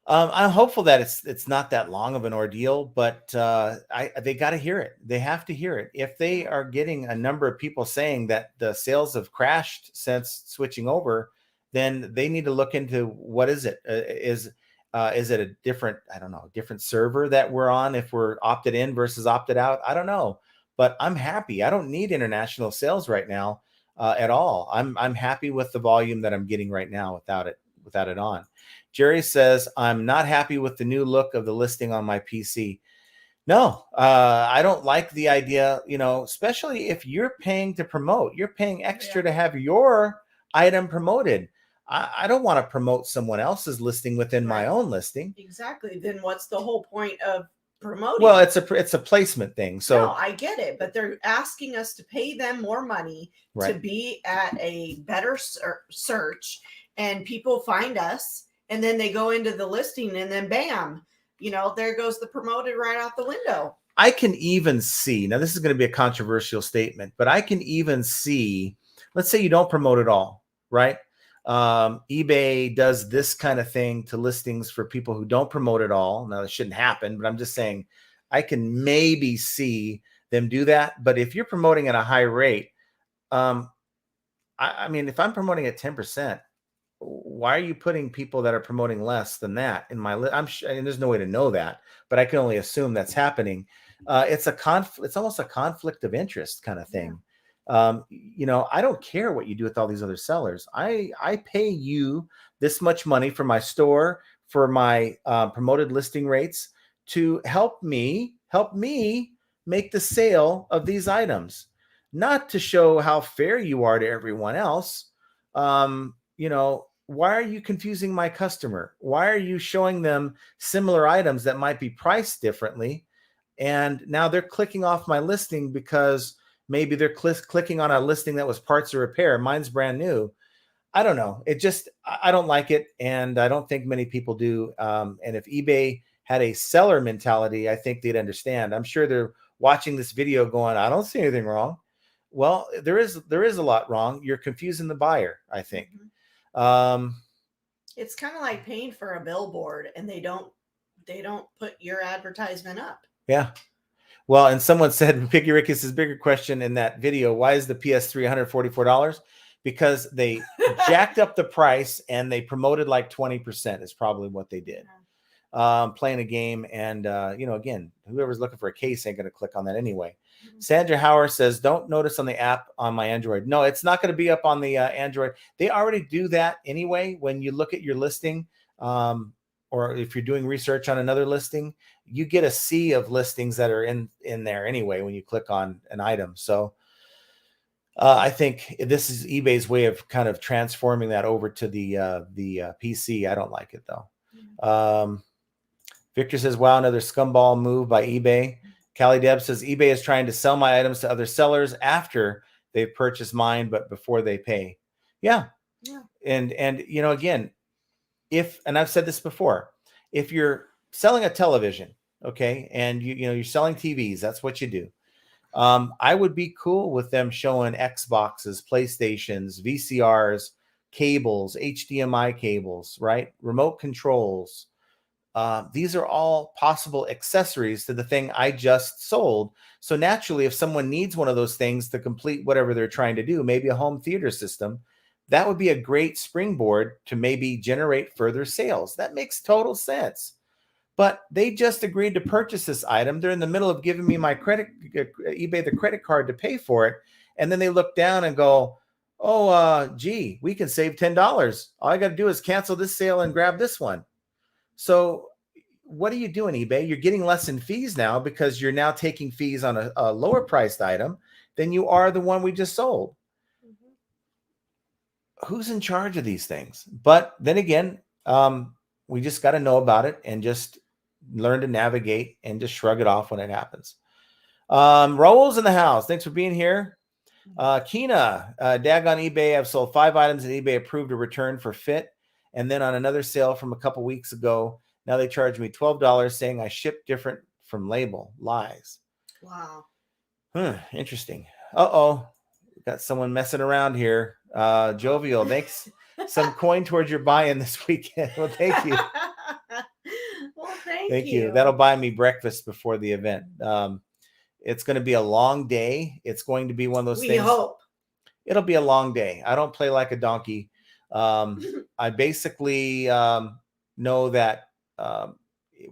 I'm hopeful that it's not that long of an ordeal, but they got to hear it. They have to hear it. If they are getting a number of people saying that the sales have crashed since switching over, then they need to look into what is it. Is it a different, I don't know, different server that we're on if we're opted in versus opted out? I don't know, but I'm happy. I don't need international sales right now at all. I'm happy with the volume that I'm getting right now without it on. Jerry says, I'm not happy with the new look of the listing on my PC. No, I don't like the idea, especially if you're paying to promote, you're paying extra to have your item promoted. I don't want to promote someone else's listing within my own listing. Exactly. Then what's the whole point of promoting? Well, it's a placement thing. So no, I get it, but they're asking us to pay them more money to be at a better search, and people find us, and then they go into the listing, and then bam, there goes the promoted right out the window. I can even see, now this is going to be a controversial statement, but I can even see, let's say you don't promote at all, right? eBay does this kind of thing to listings for people who don't promote at all. Now, that shouldn't happen, but I'm just saying I can maybe see them do that. But if you're promoting at a high rate, I mean, if I'm promoting at 10%, why are you putting people that are promoting less than that in my list? And there's no way to know that, but I can only assume that's happening. It's almost a conflict of interest kind of thing. I don't care what you do with all these other sellers. I pay you this much money for my store, for my promoted listing rates, to help me make the sale of these items, not to show how fair you are to everyone else. Why are you confusing my customer? Why are you showing them similar items that might be priced differently? And now they're clicking off my listing because maybe they're clicking on a listing that was parts or repair. Mine's brand new. I don't know. I don't like it. And I don't think many people do. And if eBay had a seller mentality, I think they'd understand. I'm sure they're watching this video going, I don't see anything wrong. Well, there is a lot wrong. You're confusing the buyer, I think. It's kind of like paying for a billboard and they don't put your advertisement up. Yeah. Well, and someone said, Piggy Rickus' bigger question in that video, why is the PS3 $144? Because they jacked up the price and they promoted like 20% is probably what they did. Playing a game. And, again, whoever's looking for a case ain't going to click on that anyway. Sandra Hauer says, don't notice on the app on my Android. No, it's not going to be up on the Android. They already do that anyway. When you look at your listing, or if you're doing research on another listing, you get a sea of listings that are in there anyway when you click on an item. So I think this is eBay's way of kind of transforming that over to the PC. I don't like it though. Victor says, wow, another scumball move by eBay. Callie Deb says, eBay is trying to sell my items to other sellers after they've purchased mine, but before they pay. Yeah. And again, and I've said this before, if you're selling a television, okay, and you're selling TVs, that's what you do. I would be cool with them showing Xboxes, PlayStations, VCRs, cables, HDMI cables, right? Remote controls. These are all possible accessories to the thing I just sold. So naturally, if someone needs one of those things to complete whatever they're trying to do, maybe a home theater system, that would be a great springboard to maybe generate further sales. That makes total sense. But they just agreed to purchase this item. They're in the middle of giving me my eBay, the credit card to pay for it. And then they look down and go, gee, we can save $10. All I got to do is cancel this sale and grab this one. So what are you doing, eBay? You're getting less in fees now because you're now taking fees on a lower priced item than you are the one we just sold. Who's in charge of these things? But then again, we just got to know about it and just learn to navigate and just shrug it off when it happens. Raul's in the house. Thanks for being here. Kina, dag on eBay. I've sold 5 items and eBay approved a return for fit. And then on another sale from a couple weeks ago, now they charge me $12 saying I ship different from label. Lies. Wow. Interesting. Uh-oh. Got someone messing around here. Jovial, thanks. Some coin towards your buy-in this weekend. Well, thank you. Well, thank you. That'll buy me breakfast before the event. It's going to be a long day. It's going to be one of those things. We hope. It'll be a long day. I don't play like a donkey. I basically know that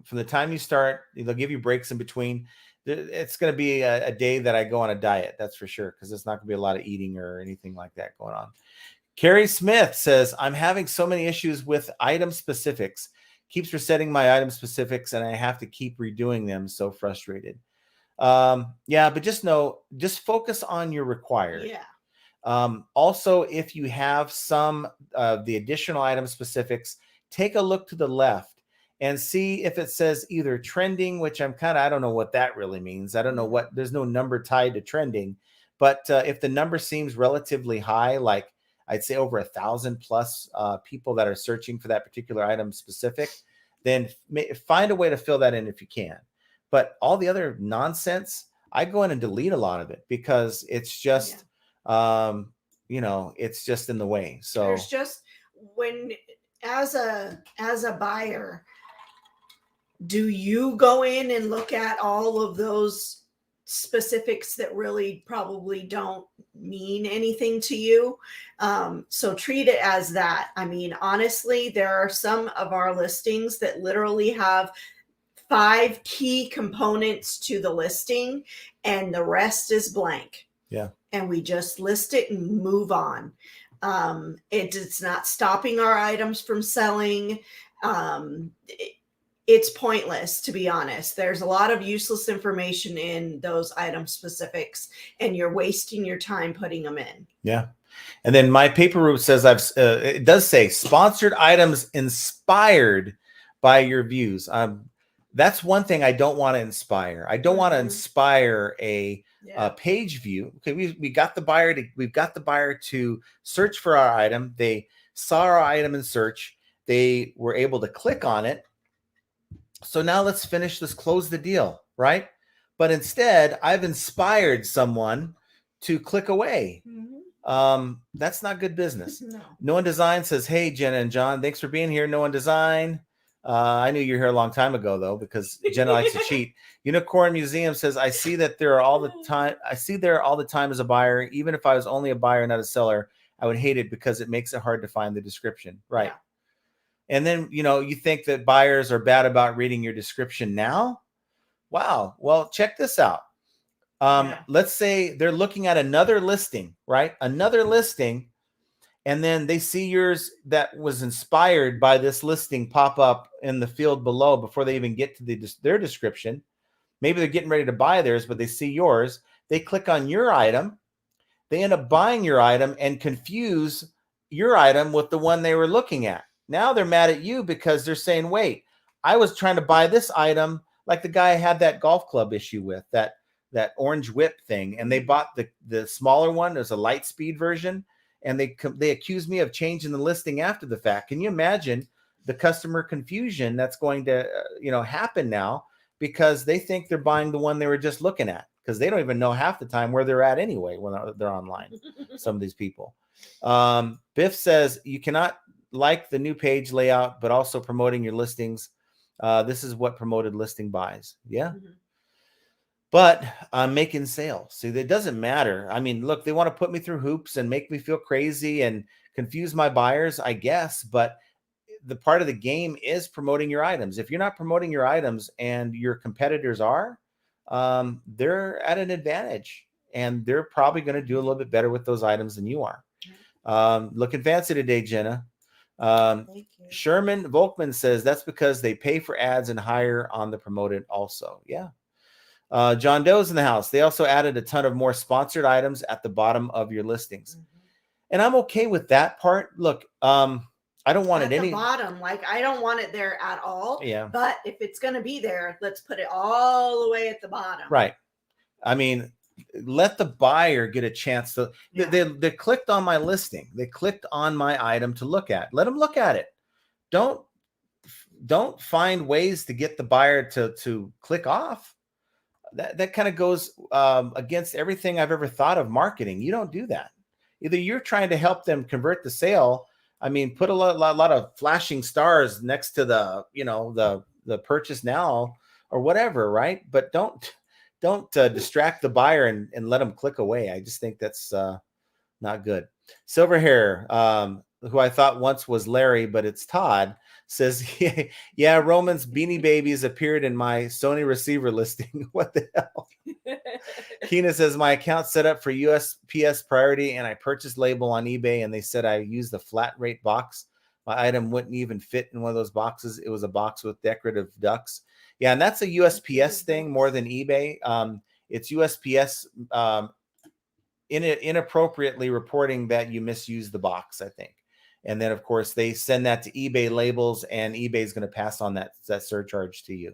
from the time you start, they'll give you breaks in between. It's going to be a day that I go on a diet, that's for sure, because there's not going to be a lot of eating or anything like that going on. Carrie Smith says, I'm having so many issues with item specifics. Keeps resetting my item specifics, and I have to keep redoing them. So frustrated. Yeah, but just focus on your required. Yeah. Also, if you have some of the additional item specifics, take a look to the left and see if it says either trending, which I don't know what that really means. I don't know there's no number tied to trending, but if the number seems relatively high, like I'd say over 1,000 plus people that are searching for that particular item specific, then find a way to fill that in if you can. But all the other nonsense, I go in and delete a lot of it because it's just, it's just in the way. So there's just as a buyer, do you go in and look at all of those specifics that really probably don't mean anything to you? So treat it as that. I mean, honestly, there are some of our listings that literally have 5 key components to the listing and the rest is blank. Yeah. And we just list it and move on. It's not stopping our items from selling. It's pointless, to be honest. There's a lot of useless information in those item specifics, and you're wasting your time putting them in. Yeah. And then my paper route says it does say sponsored items inspired by your views. That's one thing I don't want to inspire. I don't want to inspire a page view. Okay, we've got the buyer to search for our item. They saw our item in search. They were able to click on it. So now let's close the deal, right? But instead, I've inspired someone to click away. That's not good business. No One Design says, hey, Jenna and John, thanks for being here. No One Design. I knew you were here a long time ago, though, because Jenna likes to cheat. Unicorn Museum says, I see there all the time as a buyer. Even if I was only a buyer, not a seller, I would hate it because it makes it hard to find the description. Right. Yeah. And then, you think that buyers are bad about reading your description now? Wow. Well, check this out. Let's say they're looking at another listing, right? Another listing. And then they see yours that was inspired by this listing pop up in the field below before they even get to their description. Maybe they're getting ready to buy theirs, but they see yours. They click on your item. They end up buying your item and confuse your item with the one they were looking at. Now they're mad at you because they're saying, wait, I was trying to buy this item, like the guy I had that golf club issue with, that orange whip thing, and they bought the smaller one. There's a light speed version, and they accused me of changing the listing after the fact. Can you imagine the customer confusion that's going to happen now because they think they're buying the one they were just looking at, because they don't even know half the time where they're at anyway when they're online. Some of these people. Biff says you cannot like the new page layout, but also promoting your listings. This is what promoted listing buys. Yeah. But I'm making sales. See, that doesn't matter. I mean, look, they want to put me through hoops and make me feel crazy and confuse my buyers, I guess. But the part of the game is promoting your items. If you're not promoting your items and your competitors are, they're at an advantage, and they're probably going to do a little bit better with those items than you are. Looking fancy today, Jenna. Sherman Volkman says that's because they pay for ads and hire on the promoted also. Yeah. John Doe's in the house. They also added a ton of more sponsored items at the bottom of your listings. And I'm okay with that part. Look, I don't want at it any bottom. Like, I don't want it there at all. Yeah. But if it's going to be there, let's put it all the way at the bottom. Right. I mean, let the buyer get a chance to. They clicked on my listing. They clicked on my item to look at. Let them look at it. Don't find ways to get the buyer to click off. That kind of goes against everything I've ever thought of marketing. You don't do that. Either you're trying to help them convert the sale. I mean, put a lot of flashing stars next to the purchase now or whatever, right? But don't distract the buyer and let them click away. I just think that's not good. Silver Hair, who I thought once was Larry, but it's Todd, says, yeah, Roman's Beanie Babies appeared in my Sony receiver listing. What the hell? Keena says, my account set up for USPS priority and I purchased label on eBay and they said I used the flat rate box. My item wouldn't even fit in one of those boxes. It was a box with decorative ducks. Yeah, and that's a USPS thing more than eBay. It's USPS inappropriately reporting that you misused the box, I think. And then, of course, they send that to eBay labels, and eBay is going to pass on that surcharge to you.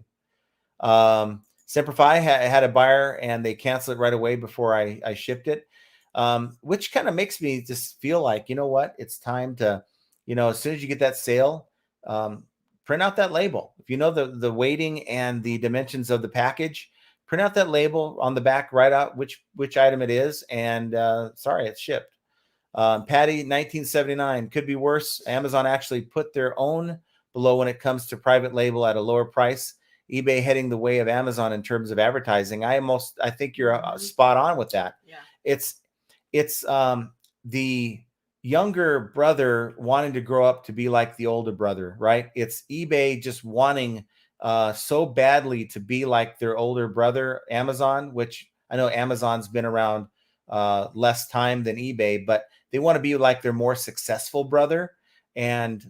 Simplify had a buyer, and they canceled it right away before I shipped it, which kind of makes me just feel like, you know what? It's time to, as soon as you get that sale, print out that label. If you know the weighting and the dimensions of the package, print out that label on the back, write out which item it is, and sorry, it's shipped. Patty 1979, could be worse. Amazon actually put their own below when it comes to private label at a lower price. eBay heading the way of Amazon in terms of advertising. I think you're spot on with that. Yeah. It's the younger brother wanting to grow up to be like the older brother, right? It's eBay just wanting so badly to be like their older brother, Amazon, which I know Amazon's been around less time than eBay, but they want to be like their more successful brother, and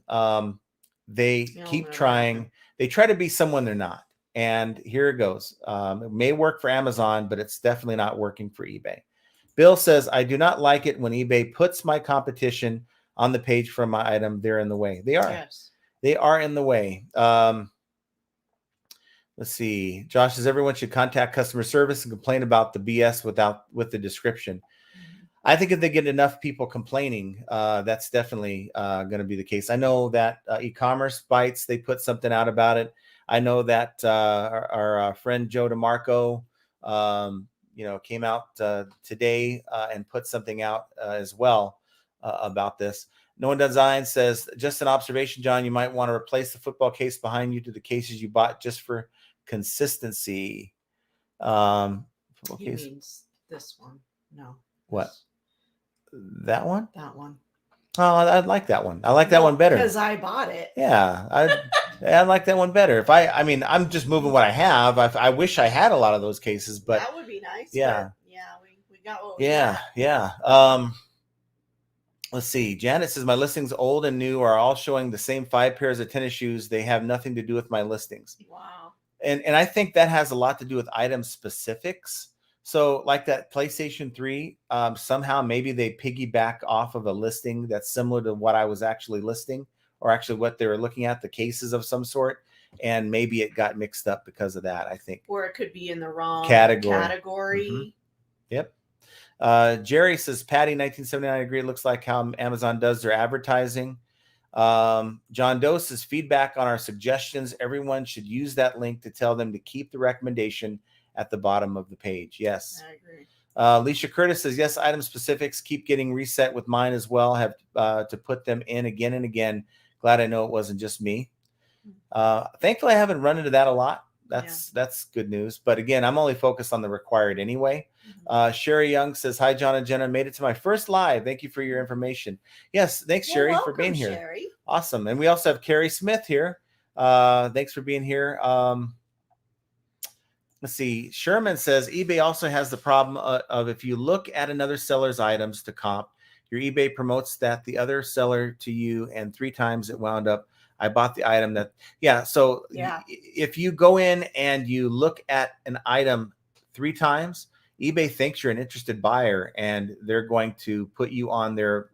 they keep trying. They try to be someone they're not, and here it goes. It may work for Amazon, but it's definitely not working for eBay. Bill says, I do not like it when eBay puts my competition on the page for my item. They're in the way. They are. Yes. They are in the way. Let's see. Josh says everyone should contact customer service and complain about the BS with the description. I think if they get enough people complaining, that's definitely going to be the case. I know that e-commerce bites, they put something out about it. I know that our friend Joe DeMarco, came out today and put something out as well about this. No One Design says, just an observation, John, you might want to replace the football case behind you to the cases you bought just for consistency. He means this one. No. What? That one? That one. Oh, I like that one. I like that one better. Because I bought it. Yeah. I like that one better. I'm just moving what I have. I wish I had a lot of those cases, but that would be nice. Yeah. Yeah, we got what we got. Yeah. Let's see. Janet says, my listings, old and new, are all showing the same 5 pairs of tennis shoes. They have nothing to do with my listings. Wow. And I think that has a lot to do with item specifics. So like that PlayStation 3, somehow maybe they piggyback off of a listing that's similar to what I was actually listing, or actually what they were looking at, the cases of some sort. And maybe it got mixed up because of that, I think. Or it could be in the wrong category. Mm-hmm. Yep. Jerry says, Patty 1979, I agree. It looks like how Amazon does their advertising. John Doe says, feedback on our suggestions. Everyone should use that link to tell them to keep the recommendation at the bottom of the page. Yes. I agree. Alicia Curtis says, yes, item specifics keep getting reset with mine as well. Have to put them in again and again. Glad I know it wasn't just me. Thankfully, I haven't run into that a lot. That's good news. But again, I'm only focused on the required anyway. Sherry Young says, hi, John and Jenna. Made it to my first live. Thank you for your information. Yes, thanks, Sherry, welcome, for being here. Sherry. Awesome. And we also have Carrie Smith here. Thanks for being here. Let's see. Sherman says, eBay also has the problem of if you look at another seller's items to comp, your eBay promotes that the other seller to you, and 3 times it wound up, I bought the item that, So if you go in and you look at an item 3 times, eBay thinks you're an interested buyer, and they're going to put you on their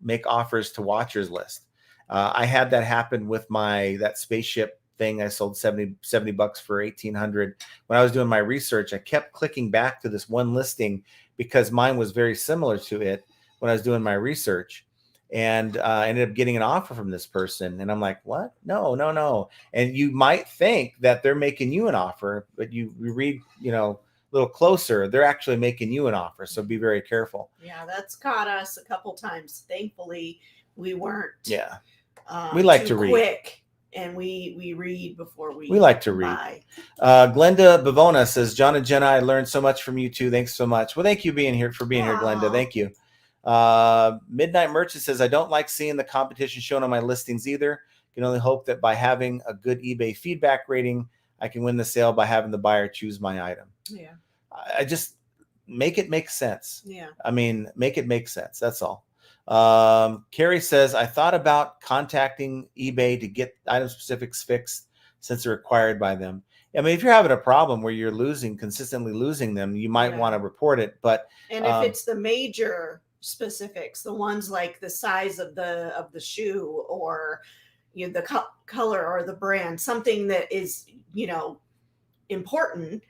make offers to watchers list. I had that happen with that spaceship thing. I sold 70 bucks for 1,800. When I was doing my research, I kept clicking back to this one listing because mine was very similar to it when I was doing my research. And I ended up getting an offer from this person. And I'm like, what? No. And you might think that they're making you an offer, but you read, a little closer, they're actually making you an offer. So be very careful. Yeah, that's caught us a couple times. Thankfully, we weren't. Yeah. We like to read. Quick. And we read before we like to read. Glenda Bavona says, John and Jenna, I learned so much from you too. Thanks so much. Well, thank you for being here, Glenda. Thank you. Midnight Merchant says, I don't like seeing the competition shown on my listings either. Can only hope that by having a good eBay feedback rating, I can win the sale by having the buyer choose my item. Yeah. I just make it make sense. Yeah. I mean, make it make sense. That's all. Carrie says, I thought about contacting eBay to get item specifics fixed since they're required by them. I mean, if you're having a problem where you're consistently losing them, you might want to report it. But and if it's the major specifics, the ones like the size of the shoe, or the color or the brand, something that is important,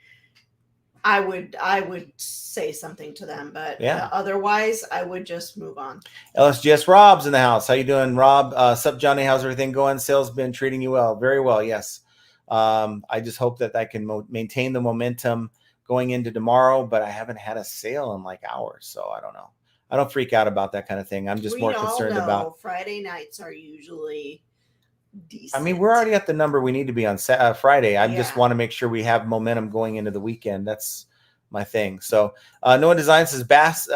I would say something to them, but otherwise I would just move on. LSGS Rob's in the house. How you doing, Rob? Sup, Johnny? How's everything going? Sales been treating you well? Very well, yes. I just hope that I can maintain the momentum going into tomorrow, but I haven't had a sale in like hours, so I don't know. I don't freak out about that kind of thing. I'm just more concerned about Friday nights are usually decent. I mean, we're already at the number we need to be on Friday. I just want to make sure we have momentum going into the weekend. That's my thing. So Noah Design says bass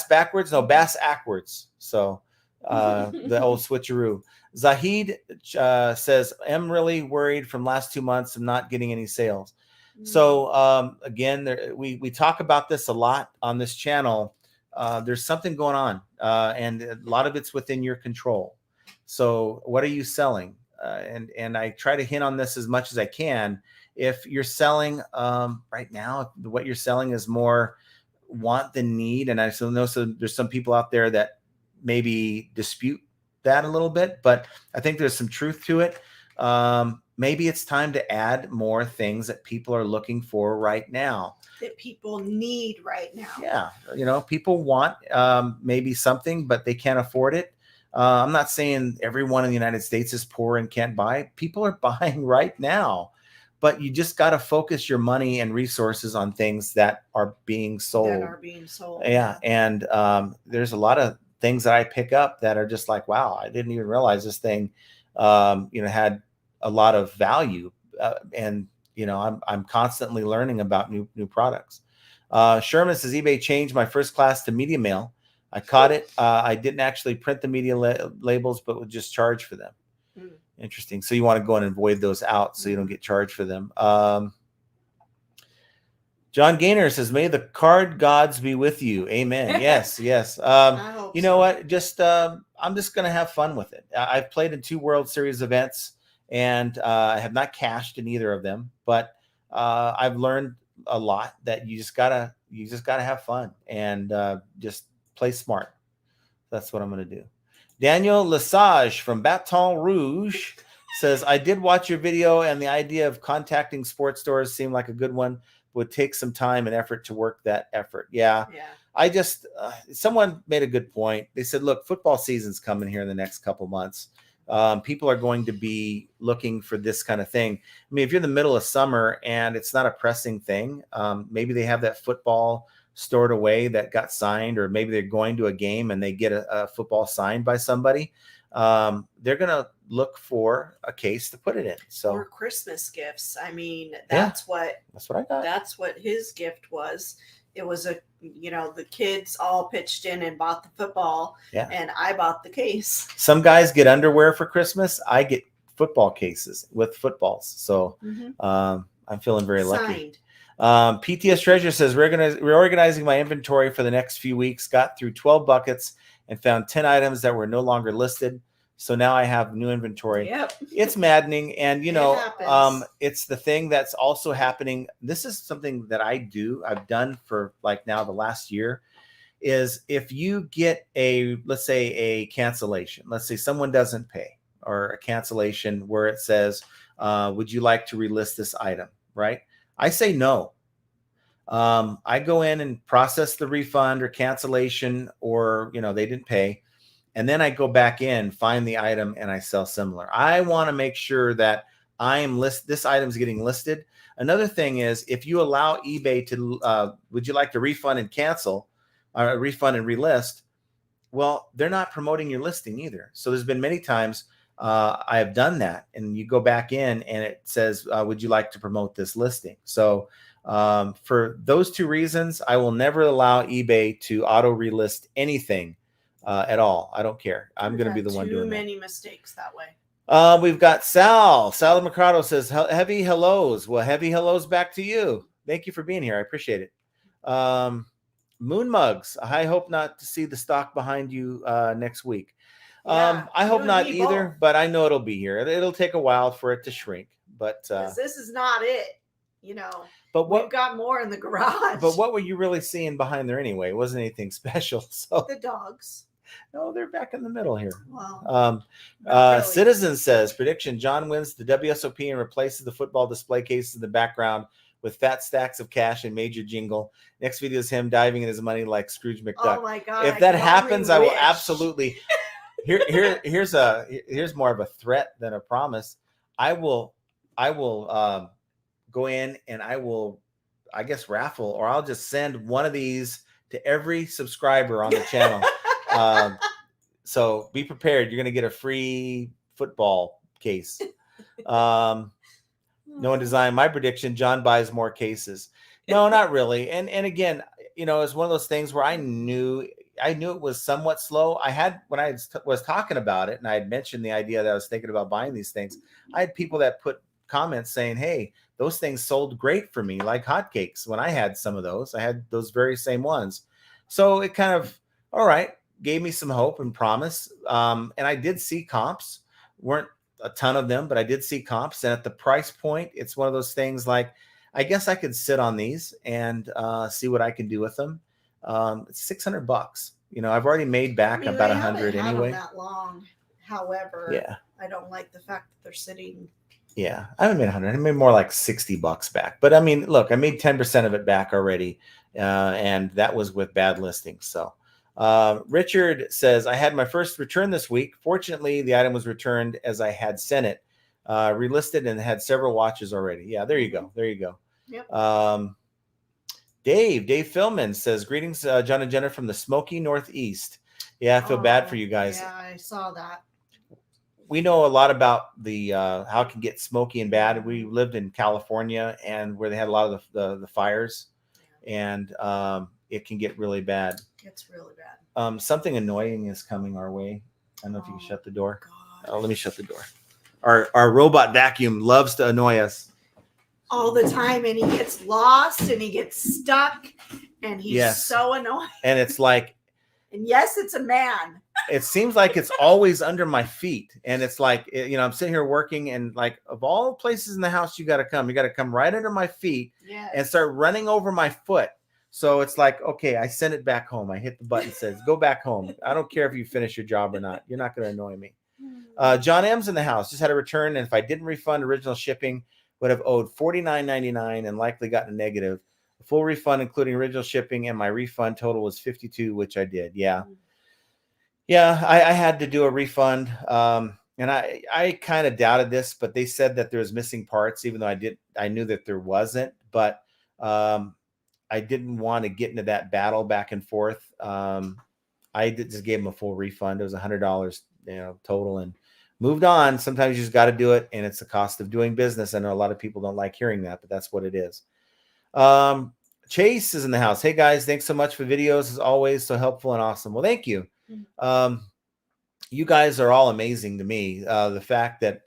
backwards, no, bass ackwards. So the old switcheroo. Zahid says, I'm really worried from last 2 months of not getting any sales. So again, we talk about this a lot on this channel. There's something going on, and a lot of it's within your control. So what are you selling? And I try to hint on this as much as I can. If you're selling right now, what you're selling is more want than need. And I still know there's some people out there that maybe dispute that a little bit, but I think there's some truth to it. Maybe it's time to add more things that people are looking for right now. That people need right now. Yeah. People want maybe something, but they can't afford it. I'm not saying everyone in the United States is poor and can't buy. People are buying right now, but you just got to focus your money and resources on things that are being sold. Yeah. And there's a lot of things that I pick up that are just like, wow, I didn't even realize this thing, had a lot of value. And I'm constantly learning about new products. Sherman says eBay changed my first class to media mail. I caught it. I didn't actually print the media labels, but would just charge for them. Interesting. So you want to go and avoid those out so you don't get charged for them. John Gaynor says, may the card gods be with you. Amen. Yes, yes. You know what? Just I'm just going to have fun with it. I've played in 2 World Series events, and I have not cashed in either of them, but I've learned a lot that you just gotta have fun and just play smart. That's what I'm going to do. Daniel Lesage from Baton Rouge says, I did watch your video, and the idea of contacting sports stores seemed like a good one. Would take some time and effort to work that effort. Yeah. I just, someone made a good point. They said, look, football season's coming here in the next couple months. People are going to be looking for this kind of thing. I mean, if you're in the middle of summer and it's not a pressing thing, maybe they have that football stored away that got signed, or maybe they're going to a game and they get a football signed by somebody. They're going to look for a case to put it in. So, or Christmas gifts. I mean, that's what I got. That's what his gift was. It was the kids all pitched in and bought the football, and I bought the case. Some guys get underwear for Christmas. I get football cases with footballs. So I'm feeling very lucky. PTS Treasure says, reorganizing my inventory for the next few weeks, got through 12 buckets and found 10 items that were no longer listed. So now I have new inventory. It's maddening. And, it's the thing that's also happening. This is something that I've done for like now the last year, is if you get let's say a cancellation, let's say someone doesn't pay, or a cancellation where it says, would you like to relist this item? Right. I say no. I go in and process the refund or cancellation, or, they didn't pay. And then I go back in, find the item, and I sell similar. I want to make sure that this item's getting listed. Another thing is, if you allow eBay to, would you like to refund and cancel, or refund and relist? Well, they're not promoting your listing either. So there's been many times I have done that, and you go back in and it says, would you like to promote this listing? So for those 2 reasons, I will never allow eBay to auto relist anything at all. I don't care. I'm going to be the one doing too many mistakes that way. We've got Sal. Sal Mercado says, heavy hellos. Well, heavy hellos back to you. Thank you for being here. I appreciate it. Moon Mugs. I hope not to see the stock behind you next week. I hope not either, both. but I know it'll be here. It'll take a while for it to shrink. But this is not it, you know. But we've got more in the garage. But what were you really seeing behind there anyway? It wasn't anything special. So the dogs. No, they're back in the middle here. Wow. Really. Citizen says, prediction, John wins the WSOP and replaces the football display cases in the background with fat stacks of cash and major jingle. Next video is him diving in his money like Scrooge McDuck. Oh my God. If that happens, I will absolutely. Here's more of a threat than a promise. I will go in and I will, I guess, raffle, or I'll just send one of these to every subscriber on the channel. So be prepared. You're going to get a free football case. No one designed my prediction. John buys more cases. No, not really. And again, you know, it's one of those things where I knew it was somewhat slow. I had, when I was talking about it and I had mentioned the idea that I was thinking about buying these things, I had people that put comments saying, hey, those things sold great for me like hotcakes. When I had some of those, I had those very same ones. So it kind of, all right, gave me some hope and promise. And I did see comps, weren't a ton of them, but I did see comps. And at the price point, it's one of those things like, I guess I could sit on these and see what I can do with them. It's $600. You know, I've already made back about 100 anyway. That long. However, yeah, I don't like the fact that they're sitting. Yeah, I haven't made 100. I made more like $60 back. But I mean, look, I made 10% of it back already, and that was with bad listings. So Richard says, I had my first return this week. Fortunately, the item was returned as I had sent it, relisted, and had several watches already. Yeah, there you go. There you go. Yep. Dave Philman says, greetings, John and Jenna from the smoky Northeast. Yeah, I feel bad for you guys. Yeah, I saw that. We know a lot about the how it can get smoky and bad. We lived in California and where they had a lot of the fires, and it can get really bad. It's really bad. Something annoying is coming our way. I don't know if you can shut the door. Let me shut the door. Our robot vacuum loves to annoy us all the time, and he gets lost and he gets stuck, and he's so annoying. And it's like, and yes, it's a man. It seems like it's always under my feet. And it's like, you know, I'm sitting here working, and like, of all places in the house, you got to come right under my feet and start running over my foot. So it's like, okay, I send it back home. I hit the button that says, go back home. I don't care if you finish your job or not. You're not going to annoy me. John M's in the house, just had a return. And if I didn't refund original shipping, would have owed $49.99 and likely gotten a negative. A full refund, including original shipping, and my refund total was $52, which I did. Yeah. Yeah, I had to do a refund. And I kind of doubted this, but they said that there was missing parts, even though I knew that there wasn't. But I didn't want to get into that battle back and forth. I just gave them a full refund. It was $100, you know, total, and moved on. Sometimes you just got to do it, and it's the cost of doing business. I know a lot of people don't like hearing that, but that's what it is. Chase is in the house. Hey guys, thanks so much for videos, as always, so helpful and awesome. Well, thank you. You guys are all amazing to me. The fact that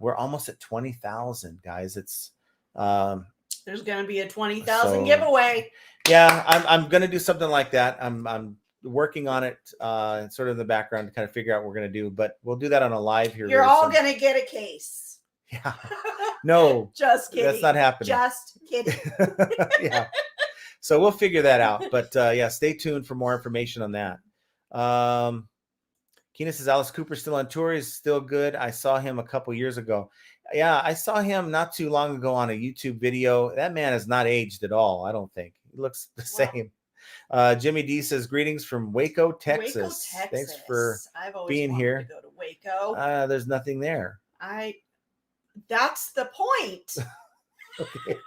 we're almost at 20,000, guys. It's there's going to be a 20,000 giveaway. Yeah, I'm going to do something like that. I'm working on it, sort of in the background to kind of figure out what we're going to do, but we'll do that on a live here. You're all going to get a case. Yeah. No, just kidding. That's not happening. Just kidding. Yeah. So we'll figure that out. But yeah, stay tuned for more information on that. Keena says, Alice Cooper still on tour. He's still good. I saw him a couple years ago. Yeah, I saw him not too long ago on a YouTube video. That man has not aged at all, I don't think. He looks the same. Jimmy D says, greetings from Waco, Texas. Thanks for being here. To go to Waco. There's nothing there. That's the point. Okay.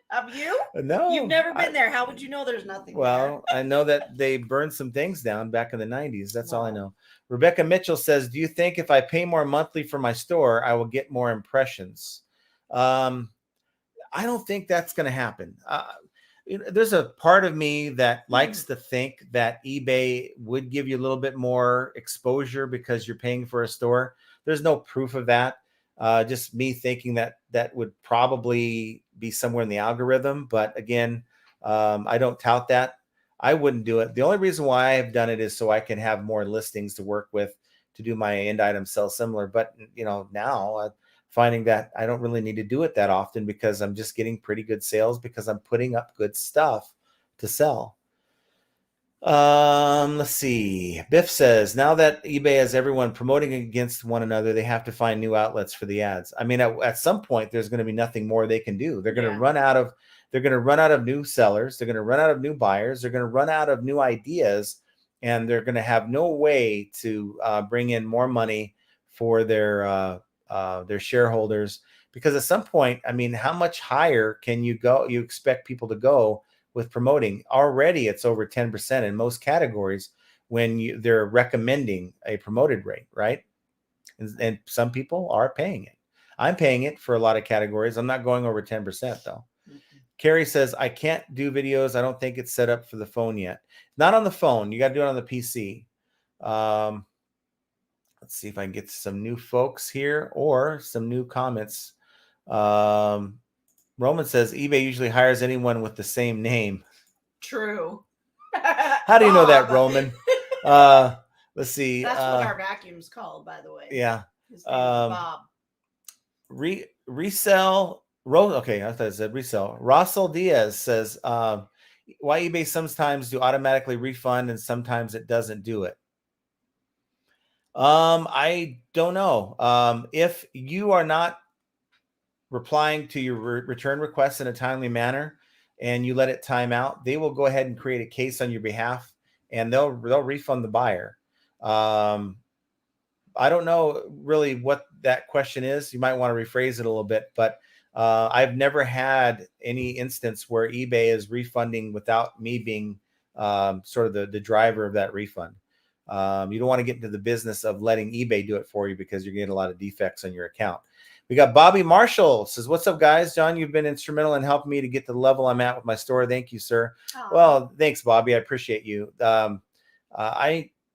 Have you? No. You've never been there. How would you know there's nothing there? I know that they burned some things down back in the 90s. That's all I know. Rebecca Mitchell says, do you think if I pay more monthly for my store, I will get more impressions? I don't think that's going to happen. There's a part of me that likes to think that eBay would give you a little bit more exposure because you're paying for a store. There's no proof of that. Just me thinking that that would probably be somewhere in the algorithm. But again, I don't tout that. I wouldn't do it. The only reason why I've done it is so I can have more listings to work with to do my end item sell similar. But now I'm finding that I don't really need to do it that often because I'm just getting pretty good sales because I'm putting up good stuff to sell. Let's see. Biff says, now that eBay has everyone promoting against one another, they have to find new outlets for the ads. I mean, at some point, there's going to be nothing more they can do. They're going to run out of, new sellers. They're going to run out of new buyers. They're going to run out of new ideas, and they're going to have no way to bring in more money for their shareholders. Because at some point, I mean, how much higher can you go? You expect people to go with promoting? Already it's over 10% in most categories when they're recommending a promoted rate, right? And some people are paying it. I'm paying it for a lot of categories. I'm not going over 10% though. Carrie says, I can't do videos. I don't think it's set up for the phone yet. Not on the phone. You got to do it on the PC. Let's see if I can get some new folks here or some new comments. Roman says eBay usually hires anyone with the same name. True. How do you know that, Roman? Let's see. That's what our vacuum's called, by the way. Yeah. His name is Bob. Resell. Okay, I thought it said resell. Russell Diaz says, why eBay sometimes do automatically refund and sometimes it doesn't do it. I don't know. If you are not replying to your return requests in a timely manner and you let it time out, they will go ahead and create a case on your behalf and they'll refund the buyer. I don't know really what that question is. You might want to rephrase it a little bit, but I've never had any instance where eBay is refunding without me being sort of the driver of that refund. You don't want to get into the business of letting eBay do it for you because you're getting a lot of defects on your account. We got Bobby Marshall says, what's up, guys? John, you've been instrumental in helping me to get to the level I'm at with my store. Thank you, sir. Aww. Well, thanks, Bobby. I appreciate you.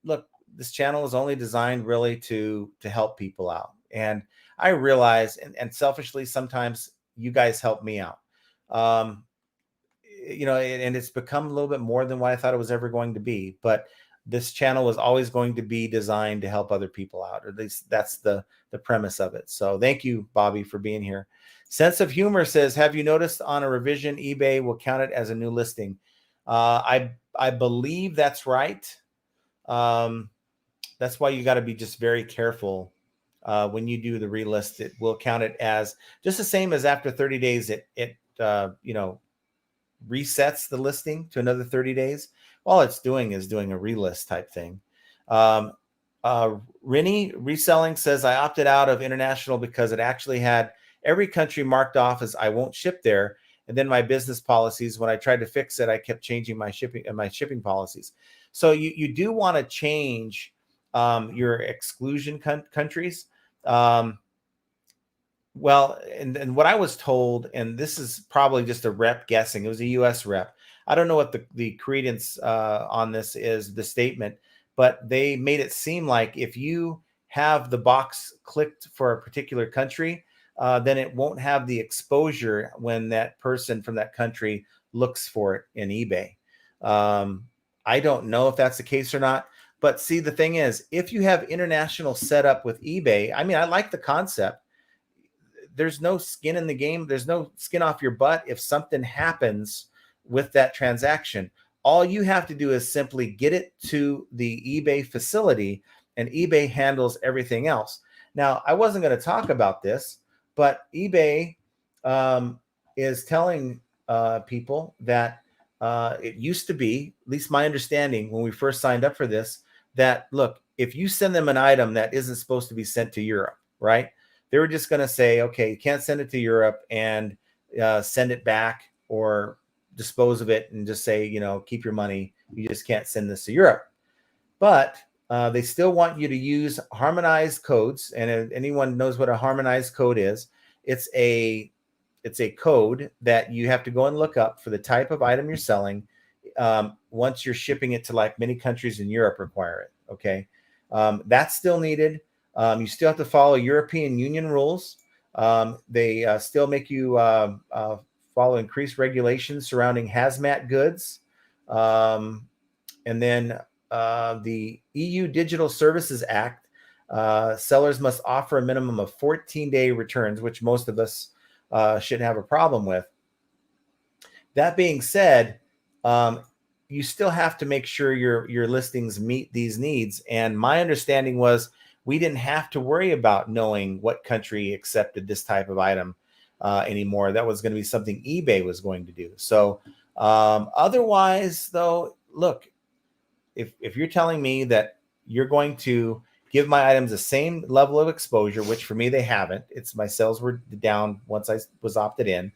Look, this channel is only designed really to help people out. And I realize, and selfishly, sometimes you guys help me out. And it's become a little bit more than what I thought it was ever going to be. But this channel was always going to be designed to help other people out. Or at least that's the premise of it. So thank you, Bobby, for being here. Sense of Humor says, have you noticed on a revision, eBay will count it as a new listing? I believe that's right. That's why you got to be just very careful when you do the relist. It will count it as just the same as after 30 days, it resets the listing to another 30 days. All it's doing is doing a relist type thing. Rennie Reselling says, I opted out of international because it actually had every country marked off as I won't ship there. And then my business policies, when I tried to fix it, I kept changing my shipping policies. So you do want to change your exclusion countries. Well, and what I was told, and this is probably just a rep guessing, it was a US rep. I don't know what the credence on this is, the statement, but they made it seem like if you have the box clicked for a particular country, then it won't have the exposure when that person from that country looks for it in eBay. I don't know if that's the case or not, but see, the thing is, if you have international setup with eBay, I mean, I like the concept. There's no skin in the game. There's no skin off your butt if something happens with that transaction. All you have to do is simply get it to the eBay facility and eBay handles everything else. Now, I wasn't going to talk about this, but eBay is telling people that it used to be, at least my understanding when we first signed up for this, that look, if you send them an item that isn't supposed to be sent to Europe, right? They were just going to say, okay, you can't send it to Europe and send it back or dispose of it and just say, keep your money. You just can't send this to Europe. But they still want you to use harmonized codes. And if anyone knows what a harmonized code is, it's a code that you have to go and look up for the type of item you're selling. Once you're shipping it to like many countries in Europe require it. Okay. That's still needed. You still have to follow European Union rules. They still make you follow increased regulations surrounding hazmat goods. And then the EU Digital Services Act, sellers must offer a minimum of 14-day returns, which most of us shouldn't have a problem with. That being said, you still have to make sure your listings meet these needs. And my understanding was we didn't have to worry about knowing what country accepted this type of item anymore. That was going to be something eBay was going to do. So otherwise, though, look, if you're telling me that you're going to give my items the same level of exposure, which for me they haven't, it's my sales were down once I was opted in.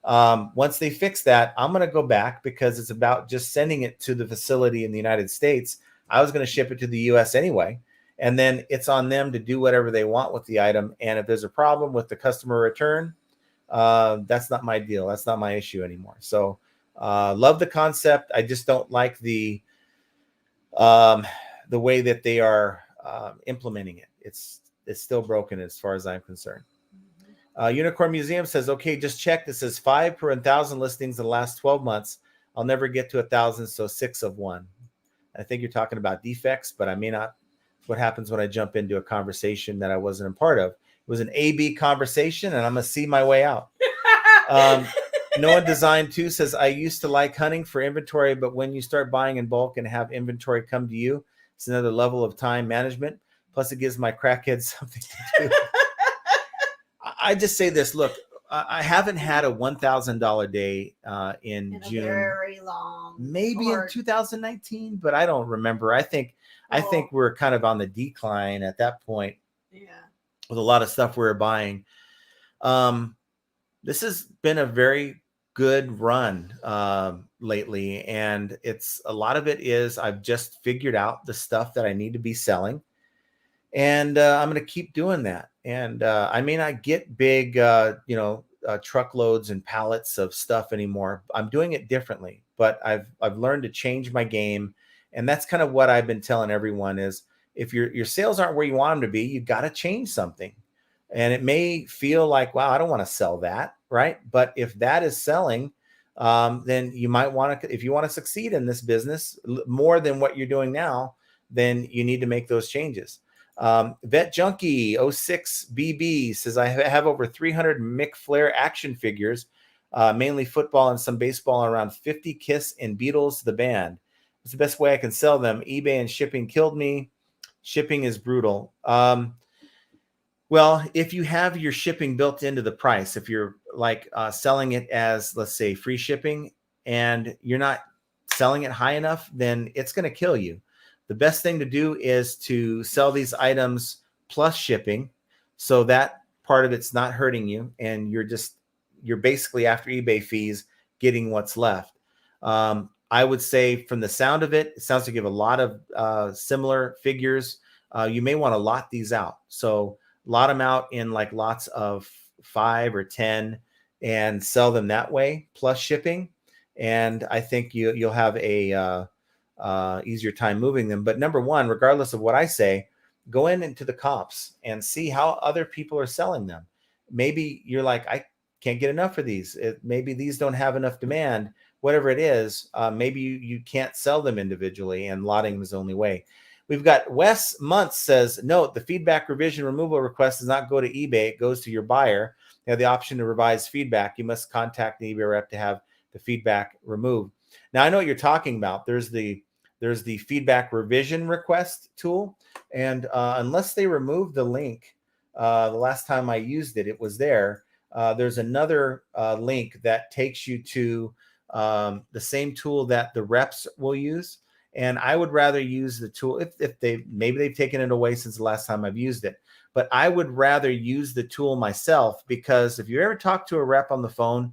Once they fix that, I'm going to go back because it's about just sending it to the facility in the United States. I was going to ship it to the US anyway. And then it's on them to do whatever they want with the item. And if there's a problem with the customer return, that's not my deal. That's not my issue anymore. So love the concept. I just don't like the way that they are implementing it. It's still broken as far as I'm concerned. Unicorn Museum says, okay, just check. This says 5 per 1,000 listings in the last 12 months. I'll never get to 1,000, so 6 of 1. I think you're talking about defects, but I may not. What happens when I jump into a conversation that I wasn't a part of? It was an A-B conversation, and I'm going to see my way out. Noah Design 2 says, I used to like hunting for inventory, but when you start buying in bulk and have inventory come to you, it's another level of time management. Plus, it gives my crackheads something to do. I just say this. Look, I haven't had a $1,000 day in June. Very long. Maybe in 2019, but I don't remember. I think we're kind of on the decline at that point. Yeah. With a lot of stuff we were buying. This has been a very good run lately, and it's a lot of it is I've just figured out the stuff that I need to be selling, and I'm going to keep doing that. And I may not get big, truckloads and pallets of stuff anymore. I'm doing it differently, but I've learned to change my game, and that's kind of what I've been telling everyone is if your sales aren't where you want them to be, you got to change something. And it may feel like, wow, I don't want to sell that, right? But if that is selling, then you might want to, if you want to succeed in this business more than what you're doing now, then you need to make those changes. Vet Junkie 06 BB says, I have over 300 Mick Flair action figures, mainly football and some baseball, around 50 Kiss and Beatles, the band. It's the best way I can sell them. eBay and shipping killed me. Shipping is brutal. Well, if you have your shipping built into the price, if you're like selling it as, let's say, free shipping, and you're not selling it high enough, then it's going to kill you. The best thing to do is to sell these items plus shipping, so that part of it's not hurting you, and you're basically after eBay fees getting what's left. I would say from the sound of it, it sounds like you have a lot of similar figures. You may want to lot these out. So lot them out in like lots of 5 or 10 and sell them that way plus shipping. And I think you'll have a easier time moving them. But number one, regardless of what I say, go into the comps and see how other people are selling them. Maybe you're like, I can't get enough of these. Maybe these don't have enough demand, whatever it is. Maybe you can't sell them individually, and lotting them is the only way. We've got Wes Muntz says, note, the feedback revision removal request does not go to eBay. It goes to your buyer. You have the option to revise feedback. You must contact the eBay rep to have the feedback removed. Now, I know what you're talking about. There's the feedback revision request tool. And unless they remove the link, the last time I used it, it was there. There's another link that takes you to the same tool that the reps will use. And I would rather use the tool if maybe they've taken it away since the last time I've used it. But I would rather use the tool myself, because if you ever talk to a rep on the phone,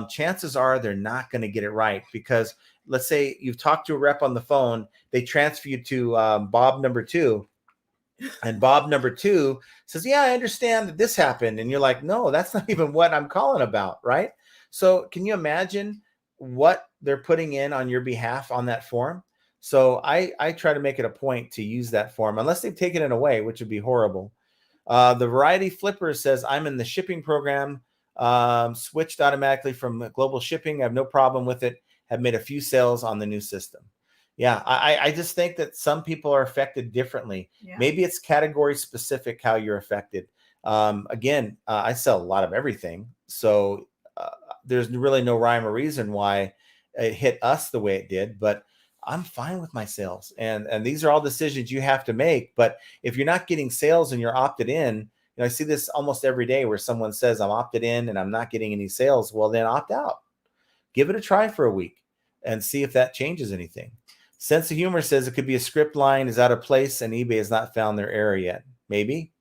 chances are they're not going to get it right. Because let's say you've talked to a rep on the phone, they transfer you to Bob number 2. And Bob number 2 says, yeah, I understand that this happened. And you're like, no, that's not even what I'm calling about, right? So can you imagine what they're putting in on your behalf on that form? So I try to make it a point to use that form, unless they've taken it away, which would be horrible. The Variety Flipper says, I'm in the shipping program, switched automatically from global shipping. I have no problem with it. Have made a few sales on the new system. Yeah, I just think that some people are affected differently. Yeah. Maybe it's category specific how you're affected. Again, I sell a lot of everything. So there's really no rhyme or reason why it hit us the way it did. But I'm fine with my sales. And these are all decisions you have to make. But if you're not getting sales and you're opted in, I see this almost every day where someone says, I'm opted in and I'm not getting any sales. Well, then opt out. Give it a try for a week and see if that changes anything. Sense of Humor says it could be a script line is out of place and eBay has not found their error yet. Maybe.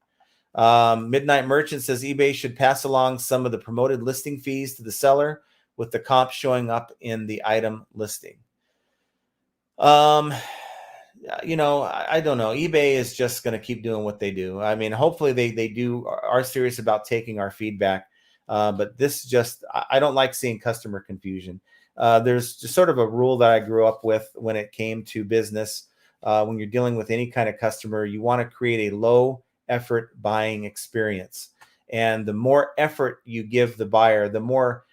Midnight Merchant says eBay should pass along some of the promoted listing fees to the seller with the comp showing up in the item listing. I don't know. eBay is just going to keep doing what they do. I mean, hopefully they are serious about taking our feedback. But this just, I don't like seeing customer confusion. There's just sort of a rule that I grew up with when it came to business. When you're dealing with any kind of customer, you want to create a low effort buying experience. And the more effort you give the buyer, the more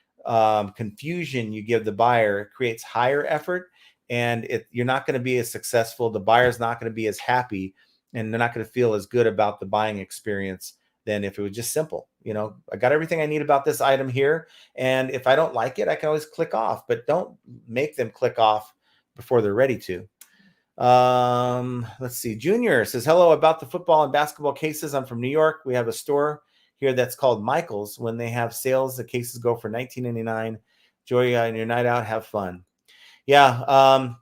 confusion you give the buyer, it creates higher effort. And you're not going to be as successful. The buyer's not going to be as happy, and they're not going to feel as good about the buying experience than if it was just simple. I got everything I need about this item here. And if I don't like it, I can always click off, but don't make them click off before they're ready to. Let's see. Junior says, hello, about the football and basketball cases. I'm from New York. We have a store here that's called Michael's. When they have sales, the cases go for $19.99. Enjoy your night out. Have fun. Yeah.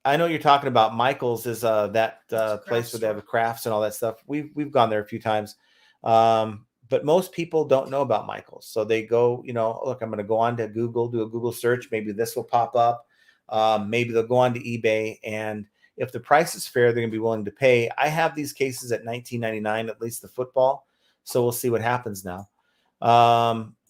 I know you're talking about. Michael's is that place where they have crafts and all that stuff. We've gone there a few times. But most people don't know about Michael's. So they go, look, I'm going to go on to Google, do a Google search. Maybe this will pop up. Maybe they'll go on to eBay. And if the price is fair, they're going to be willing to pay. I have these cases at $19.99, at least the football. So we'll see what happens now.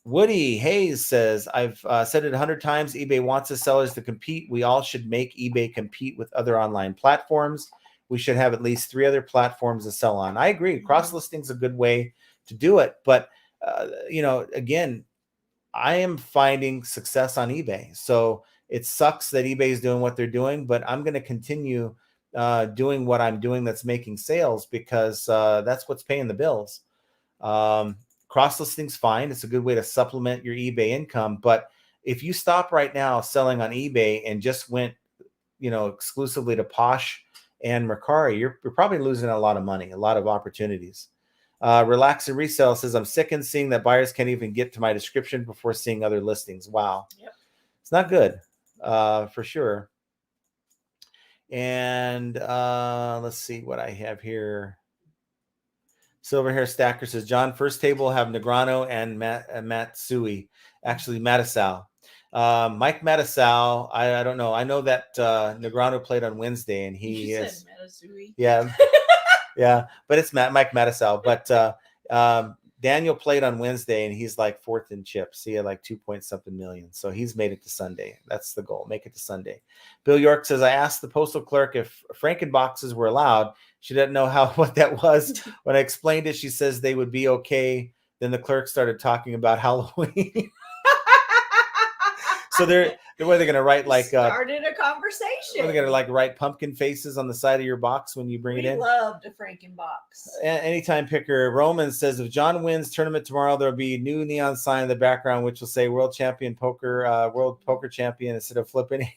Woody Hayes says, I've said it 100 times. eBay wants the sellers to compete. We all should make eBay compete with other online platforms. We should have at least 3 other platforms to sell on. I agree. Cross listing is a good way to do it. But, again, I am finding success on eBay. So it sucks that eBay is doing what they're doing, but I'm going to continue doing what I'm doing that's making sales because that's what's paying the bills. Cross listing's fine. It's a good way to supplement your eBay income. But if you stop right now selling on eBay and just went, exclusively to Posh and Mercari, you're probably losing a lot of money, a lot of opportunities. Relax and Resell says, I'm sick and seeing that buyers can't even get to my description before seeing other listings. Wow. Yep. It's not good, for sure. And let's see what I have here. Silver Hair Stacker says, John, first table have Negrano and Matsui. Actually, Matisau. Mike Matisau, I don't know. I know that Negrano played on Wednesday, and he is. Matisui. Yeah. Yeah, but it's Mike Matisau. But Daniel played on Wednesday, and he's like 4th in chips. He had like 2-point-something million. So he's made it to Sunday. That's the goal. Make it to Sunday. Bill York says, I asked the postal clerk if Frankenboxes were allowed. She didn't know what that was. When I explained it, she says they would be okay. Then the clerk started talking about Halloween. So they're going to write like started a conversation. They're going to like write pumpkin faces on the side of your box when you bring it in. We loved a Frankenbox. Anytime picker. Roman says, if John wins tournament tomorrow, there'll be a new neon sign in the background which will say World Poker Champion instead of flipping.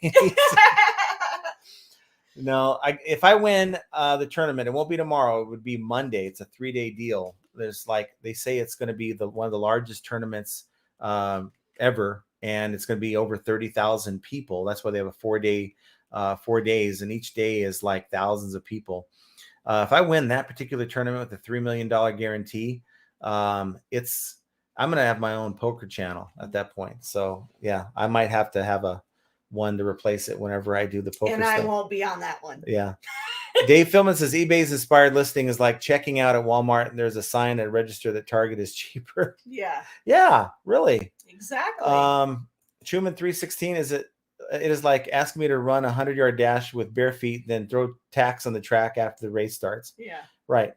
No, if I win the tournament, it won't be tomorrow. It would be Monday. It's a 3-day deal. There's they say it's going to be one of the largest tournaments ever. And it's going to be over 30,000 people. That's why they have a 4 days, and each day is like thousands of people. If I win that particular tournament with a $3 million guarantee, I'm going to have my own poker channel at that point. So yeah, I might have to have one to replace it whenever I do the poker. And I won't be on that one. Yeah. Dave Philman says eBay's inspired listing is like checking out at Walmart and there's a sign at register that Target is cheaper. Yeah. Yeah, really. Exactly. Truman 316, is it it is like asking me to run a 100-yard dash with bare feet, then throw tacks on the track after the race starts. Yeah. Right.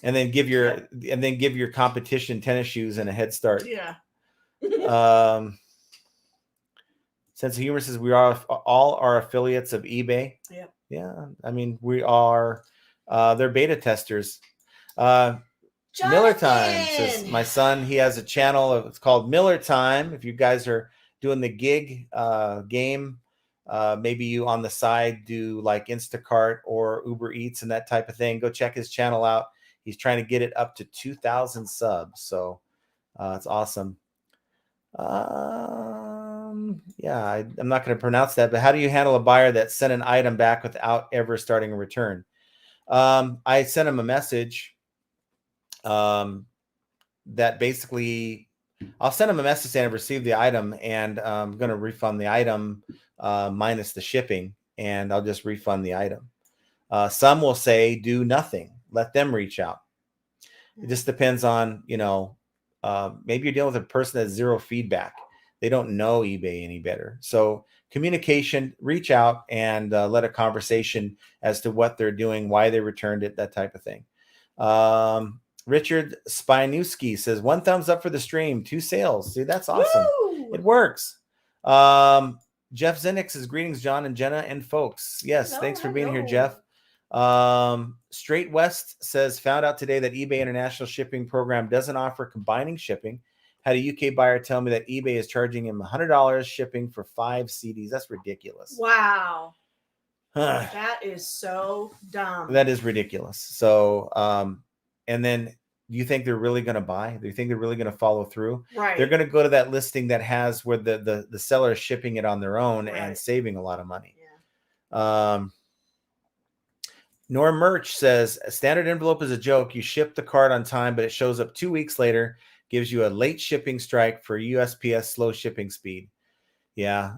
And then give your competition tennis shoes and a head start. Yeah. Sense of humor says we are all are affiliates of eBay. Yeah. Yeah. I mean, we are. They're beta testers. Miller Time says my son. He has a channel. It's called Miller Time. If you guys are doing the gig game, maybe you on the side do like Instacart or Uber Eats and that type of thing. Go check his channel out. He's trying to get it up to 2,000 subs. So it's awesome. Yeah, I'm not going to pronounce that, but how do you handle a buyer that sent an item back without ever starting a return? I sent him a message that basically I'll send him a message saying I've received the item and I'm going to refund the item minus the shipping, and I'll just refund the item. Some will say do nothing. Let them reach out. It just depends on, maybe you're dealing with a person that has zero feedback. They don't know eBay any better. So communication, reach out and let a conversation as to what they're doing, why they returned it, that type of thing. Richard Spinewski says 1 thumbs up for the stream, 2 sales. See, that's awesome. Woo! It works. Jeff Zennick says greetings, John and Jenna and folks. Yes, thanks for being here, Jeff. Straight West says found out today that eBay International Shipping Program doesn't offer combining shipping. Had a UK buyer tell me that eBay is charging him $100 shipping for 5 CDs. That's ridiculous. Wow. That is so dumb. That is ridiculous. So, and then do you think they're really going to buy? Do you think they're really going to follow through? Right. They're going to go to that listing that has where the seller is shipping it on their own and saving a lot of money. Yeah. Norm Murch says a standard envelope is a joke. You ship the card on time, but it shows up 2 weeks later, gives you a late shipping strike for USPS slow shipping speed. Yeah.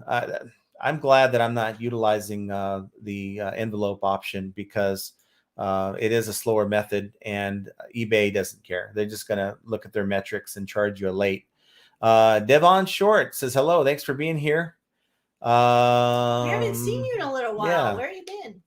I'm glad that I'm not utilizing the envelope option because it is a slower method and eBay doesn't care. They're just going to look at their metrics and charge you a late. Devon Short says, hello, thanks for being here. We haven't seen you in a little while. Yeah. Where have you been?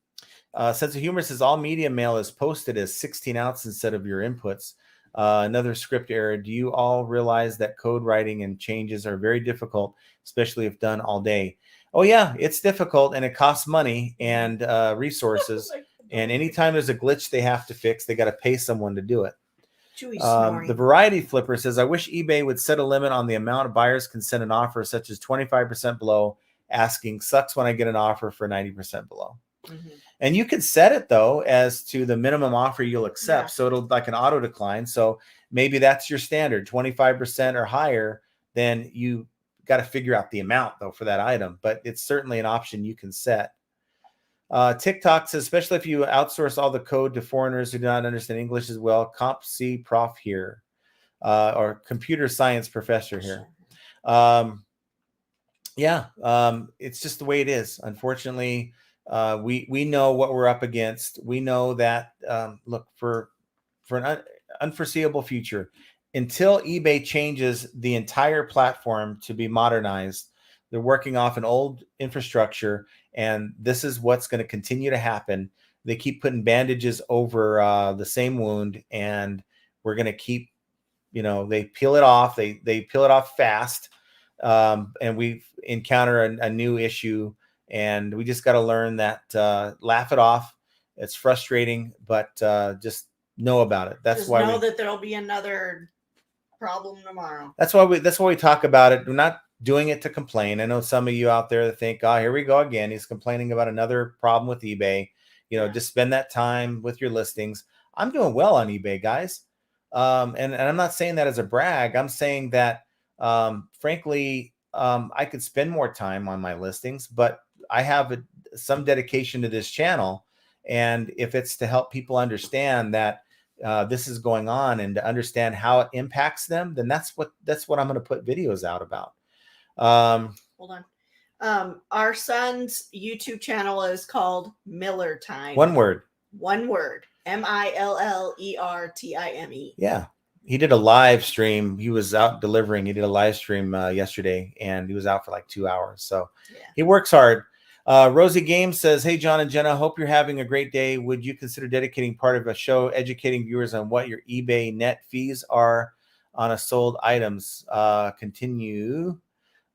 Sense of Humor says all media mail is posted as 16 ounce instead of your inputs. Another script error. Do you all realize that code writing and changes are very difficult, especially if done all day? Oh yeah, it's difficult and it costs money and resources. And anytime there's a glitch they have to fix, they got to pay someone to do it. The Variety Flipper says, I wish eBay would set a limit on the amount buyers can send an offer, such as 25% below, asking, sucks when I get an offer for 90% below. Mm-hmm. And you can set it, though, as to the minimum offer you'll accept. Yeah. So it'll like an auto decline. So maybe that's your standard, 25% or higher. Then you got to figure out the amount, though, for that item. But it's certainly an option you can set. TikTok says, especially if you outsource all the code to foreigners who do not understand English as well, Comp C prof here, or computer science professor here. It's just the way it is. Unfortunately, we know what we're up against. We know that, look, for an unforeseeable future, until eBay changes the entire platform to be modernized, they're working off an old infrastructure, and this is what's going to continue to happen. They keep putting bandages over the same wound, and we're going to keep, they peel it off. They peel it off fast, and we encounter a new issue, and we just got to learn that, laugh it off. It's frustrating, but just know about it. That's why know that there'll be another problem tomorrow. That's why we talk about it. We're not doing it to complain. I know some of you out there that think, oh, here we go again. He's complaining about another problem with eBay. Just spend that time with your listings. I'm doing well on eBay, guys. And I'm not saying that as a brag. I'm saying that, frankly, I could spend more time on my listings, but I have some dedication to this channel. And if it's to help people understand that this is going on and to understand how it impacts them, then that's what I'm going to put videos out about. Hold on. Our son's YouTube channel is called Miller Time. One word. Millertime. Yeah. he did a live stream. He was out delivering. He did a live stream yesterday, and he was out for like 2 hours. So he works hard. Rosie Games says, "Hey, John and Jenna, hope you're having a great day. Would you consider dedicating part of a show educating viewers on what your eBay net fees are on a sold items? Continue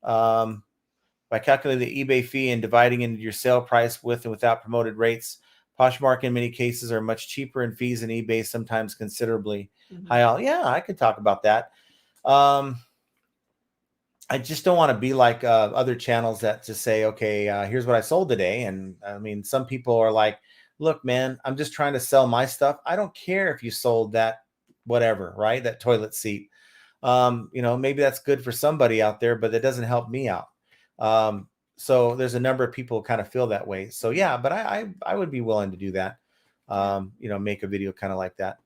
by calculating the eBay fee and dividing into your sale price with and without promoted rates. Poshmark in many cases are much cheaper in fees than eBay, sometimes considerably." Hi, all. Yeah, I could talk about that. I just don't want to be like other channels that just say, okay, here's what I sold today. And I mean, some people are like, look, man, I'm just trying to sell my stuff. I don't care if you sold that, whatever, right? That toilet seat. Maybe that's good for somebody out there, but that doesn't help me out. So there's a number of people who kind of feel that way. So yeah, but I would be willing to do that. Make a video kind of like that.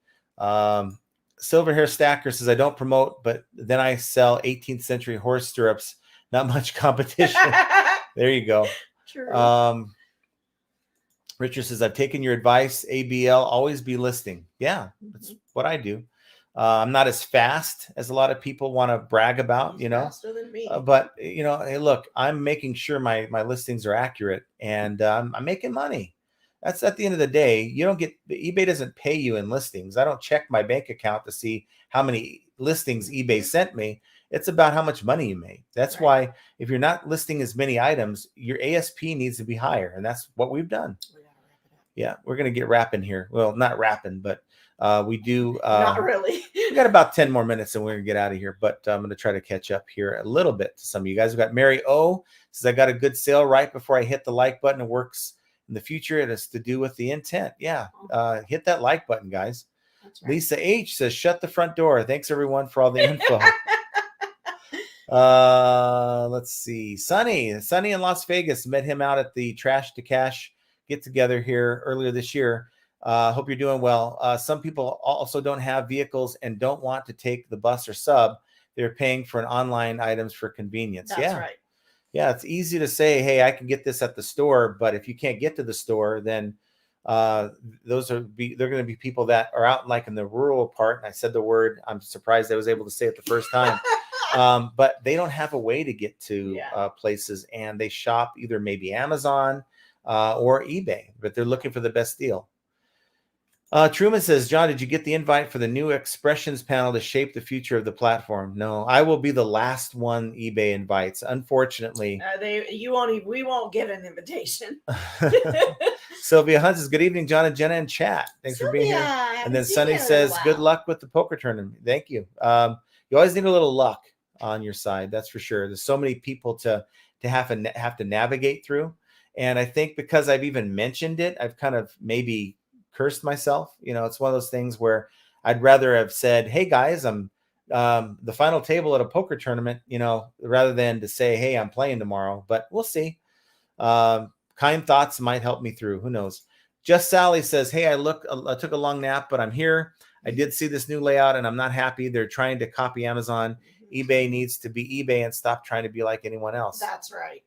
Silver Hair Stacker says, "I don't promote, but then I sell 18th century horse stirrups. Not much competition." There you go. True. Richard says, "I've taken your advice. ABL, always be listing." Yeah, that's what I do. I'm not as fast as a lot of people want to brag about, faster than me. But hey, look, I'm making sure my listings are accurate, and I'm making money. That's at the end of the day. You don't get, eBay doesn't pay you in listings. I don't check my bank account to see how many listings eBay sent me. It's about how much money you made. That's why if you're not listing as many items, your ASP needs to be higher, and that's what we've done. Yeah, we're gonna get rapping here. Well, not rapping, but we do. Not really. We got about 10 more minutes and we're gonna get out of here, but I'm gonna try to catch up here a little bit to some of you guys. We've got Mary O says, "I got a good sale right before I hit the like button. It works in the future. It has to do with the intent." Yeah, hit that like button, guys. Right. Lisa H says, "Shut the front door. Thanks everyone for all the info." Let's see. Sunny in Las Vegas, met him out at the Trash to Cash get together here earlier this year. Hope you're doing well. Some people also don't have vehicles and don't want to take the bus or sub. They're paying for an online items for convenience. That's right. Yeah, it's easy to say, hey, I can get this at the store, but if you can't get to the store, then they're going to be people that are out like in the rural part. And I said the word, I'm surprised I was able to say it the first time. But they don't have a way to get to places, and they shop either maybe Amazon or eBay, but they're looking for the best deal. Truman says, "John, did you get the invite for the new expressions panel to shape the future of the platform?" No, I will be the last one eBay invites. Unfortunately, we won't get an invitation. Sylvia Hunt says, "Good evening, John and Jenna in chat. Thanks for being here." And then Sunny says, "Good luck with the poker tournament." Thank you. You always need a little luck on your side. That's for sure. There's so many people to have to navigate through. And I think because I've even mentioned it, I've kind of maybe cursed myself. It's one of those things where I'd rather have said, "Hey guys, I'm the final table at a poker tournament," rather than to say, "Hey, I'm playing tomorrow." But we'll see. Kind thoughts might help me through. Who knows? Just Sally says, "Hey, I took a long nap, but I'm here. I did see this new layout and I'm not happy. They're trying to copy Amazon. eBay needs to be eBay and stop trying to be like anyone else." That's right.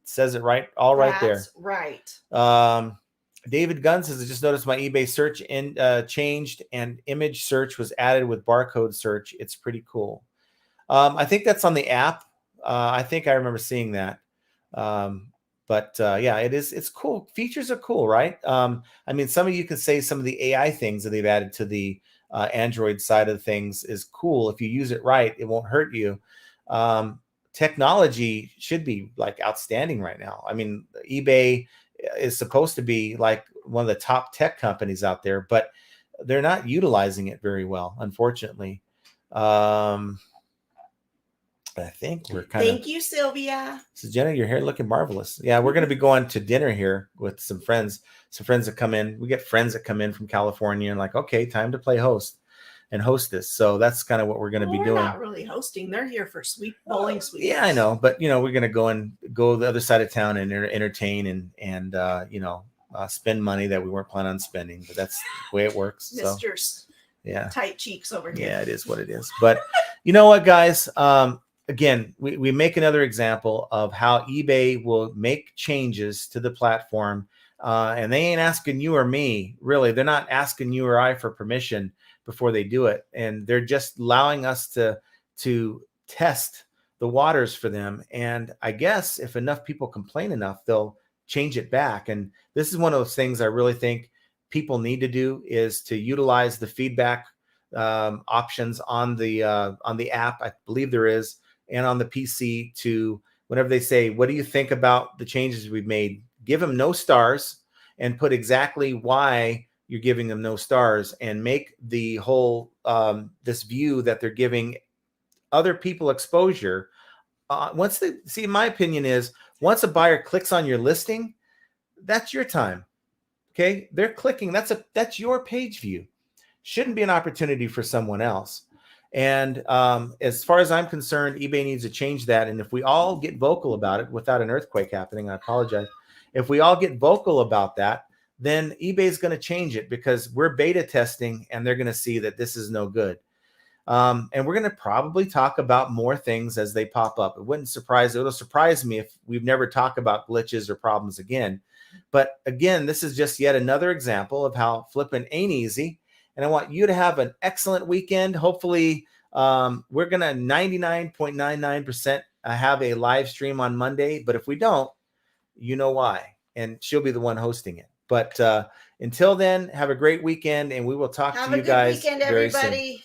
Says it right, all right there. That's right. David Gunn says, "I just noticed my eBay search changed and image search was added with barcode search. It's pretty cool." I think that's on the app. I think I remember seeing that. But yeah, it's cool. Features are cool, right? I mean, some of you can say some of the AI things that they've added to the Android side of things is cool. If you use it right, it won't hurt you. Technology should be like outstanding right now. I mean, eBay is supposed to be like one of the top tech companies out there, but they're not utilizing it very well, unfortunately. I think we're kind of. Thank you, Sylvia. So Jenna, your hair looking marvelous. Yeah, we're going to be going to dinner here with some friends that come in. We get friends that come in from California and like, okay, time to play host and hostess. So that's kind of what we're going to be doing. We're not really hosting. They're here for bowling sweets. Yeah, I know, but we're going to go the other side of town and entertain and spend money that we weren't planning on spending. But that's the way it works. Mr. Yeah, tight cheeks over here. Yeah, it is what it is. But you know what, guys? Again, we make another example of how eBay will make changes to the platform, and they ain't asking you or me. Really, they're not asking you or I for permission. before they do it. And they're just allowing us to test the waters for them. And I guess if enough people complain enough, they'll change it back. And this is one of those things I really think people need to do, is to utilize the feedback options on the app. I believe there is, and on the PC, to whenever they say, what do you think about the changes we've made? Give them no stars and put exactly why you're giving them no stars, and make the whole this view that they're giving other people exposure. Once they see, my opinion is, once a buyer clicks on your listing, that's your time. Okay, they're clicking. That's your page view. Shouldn't be an opportunity for someone else. And as far as I'm concerned, eBay needs to change that. And if we all get vocal about it, without an earthquake happening, I apologize. If we all get vocal about that, then eBay is going to change it, because we're beta testing and they're going to see that this is no good. And we're going to probably talk about more things as they pop up. It'll surprise me if we've never talked about glitches or problems again. But again, this is just yet another example of how flipping ain't easy. And I want you to have an excellent weekend. Hopefully, we're going to 99.99% have a live stream on Monday. But if we don't, you know why. And she'll be the one hosting it. But until then, have a great weekend, and we will talk to you guys very soon.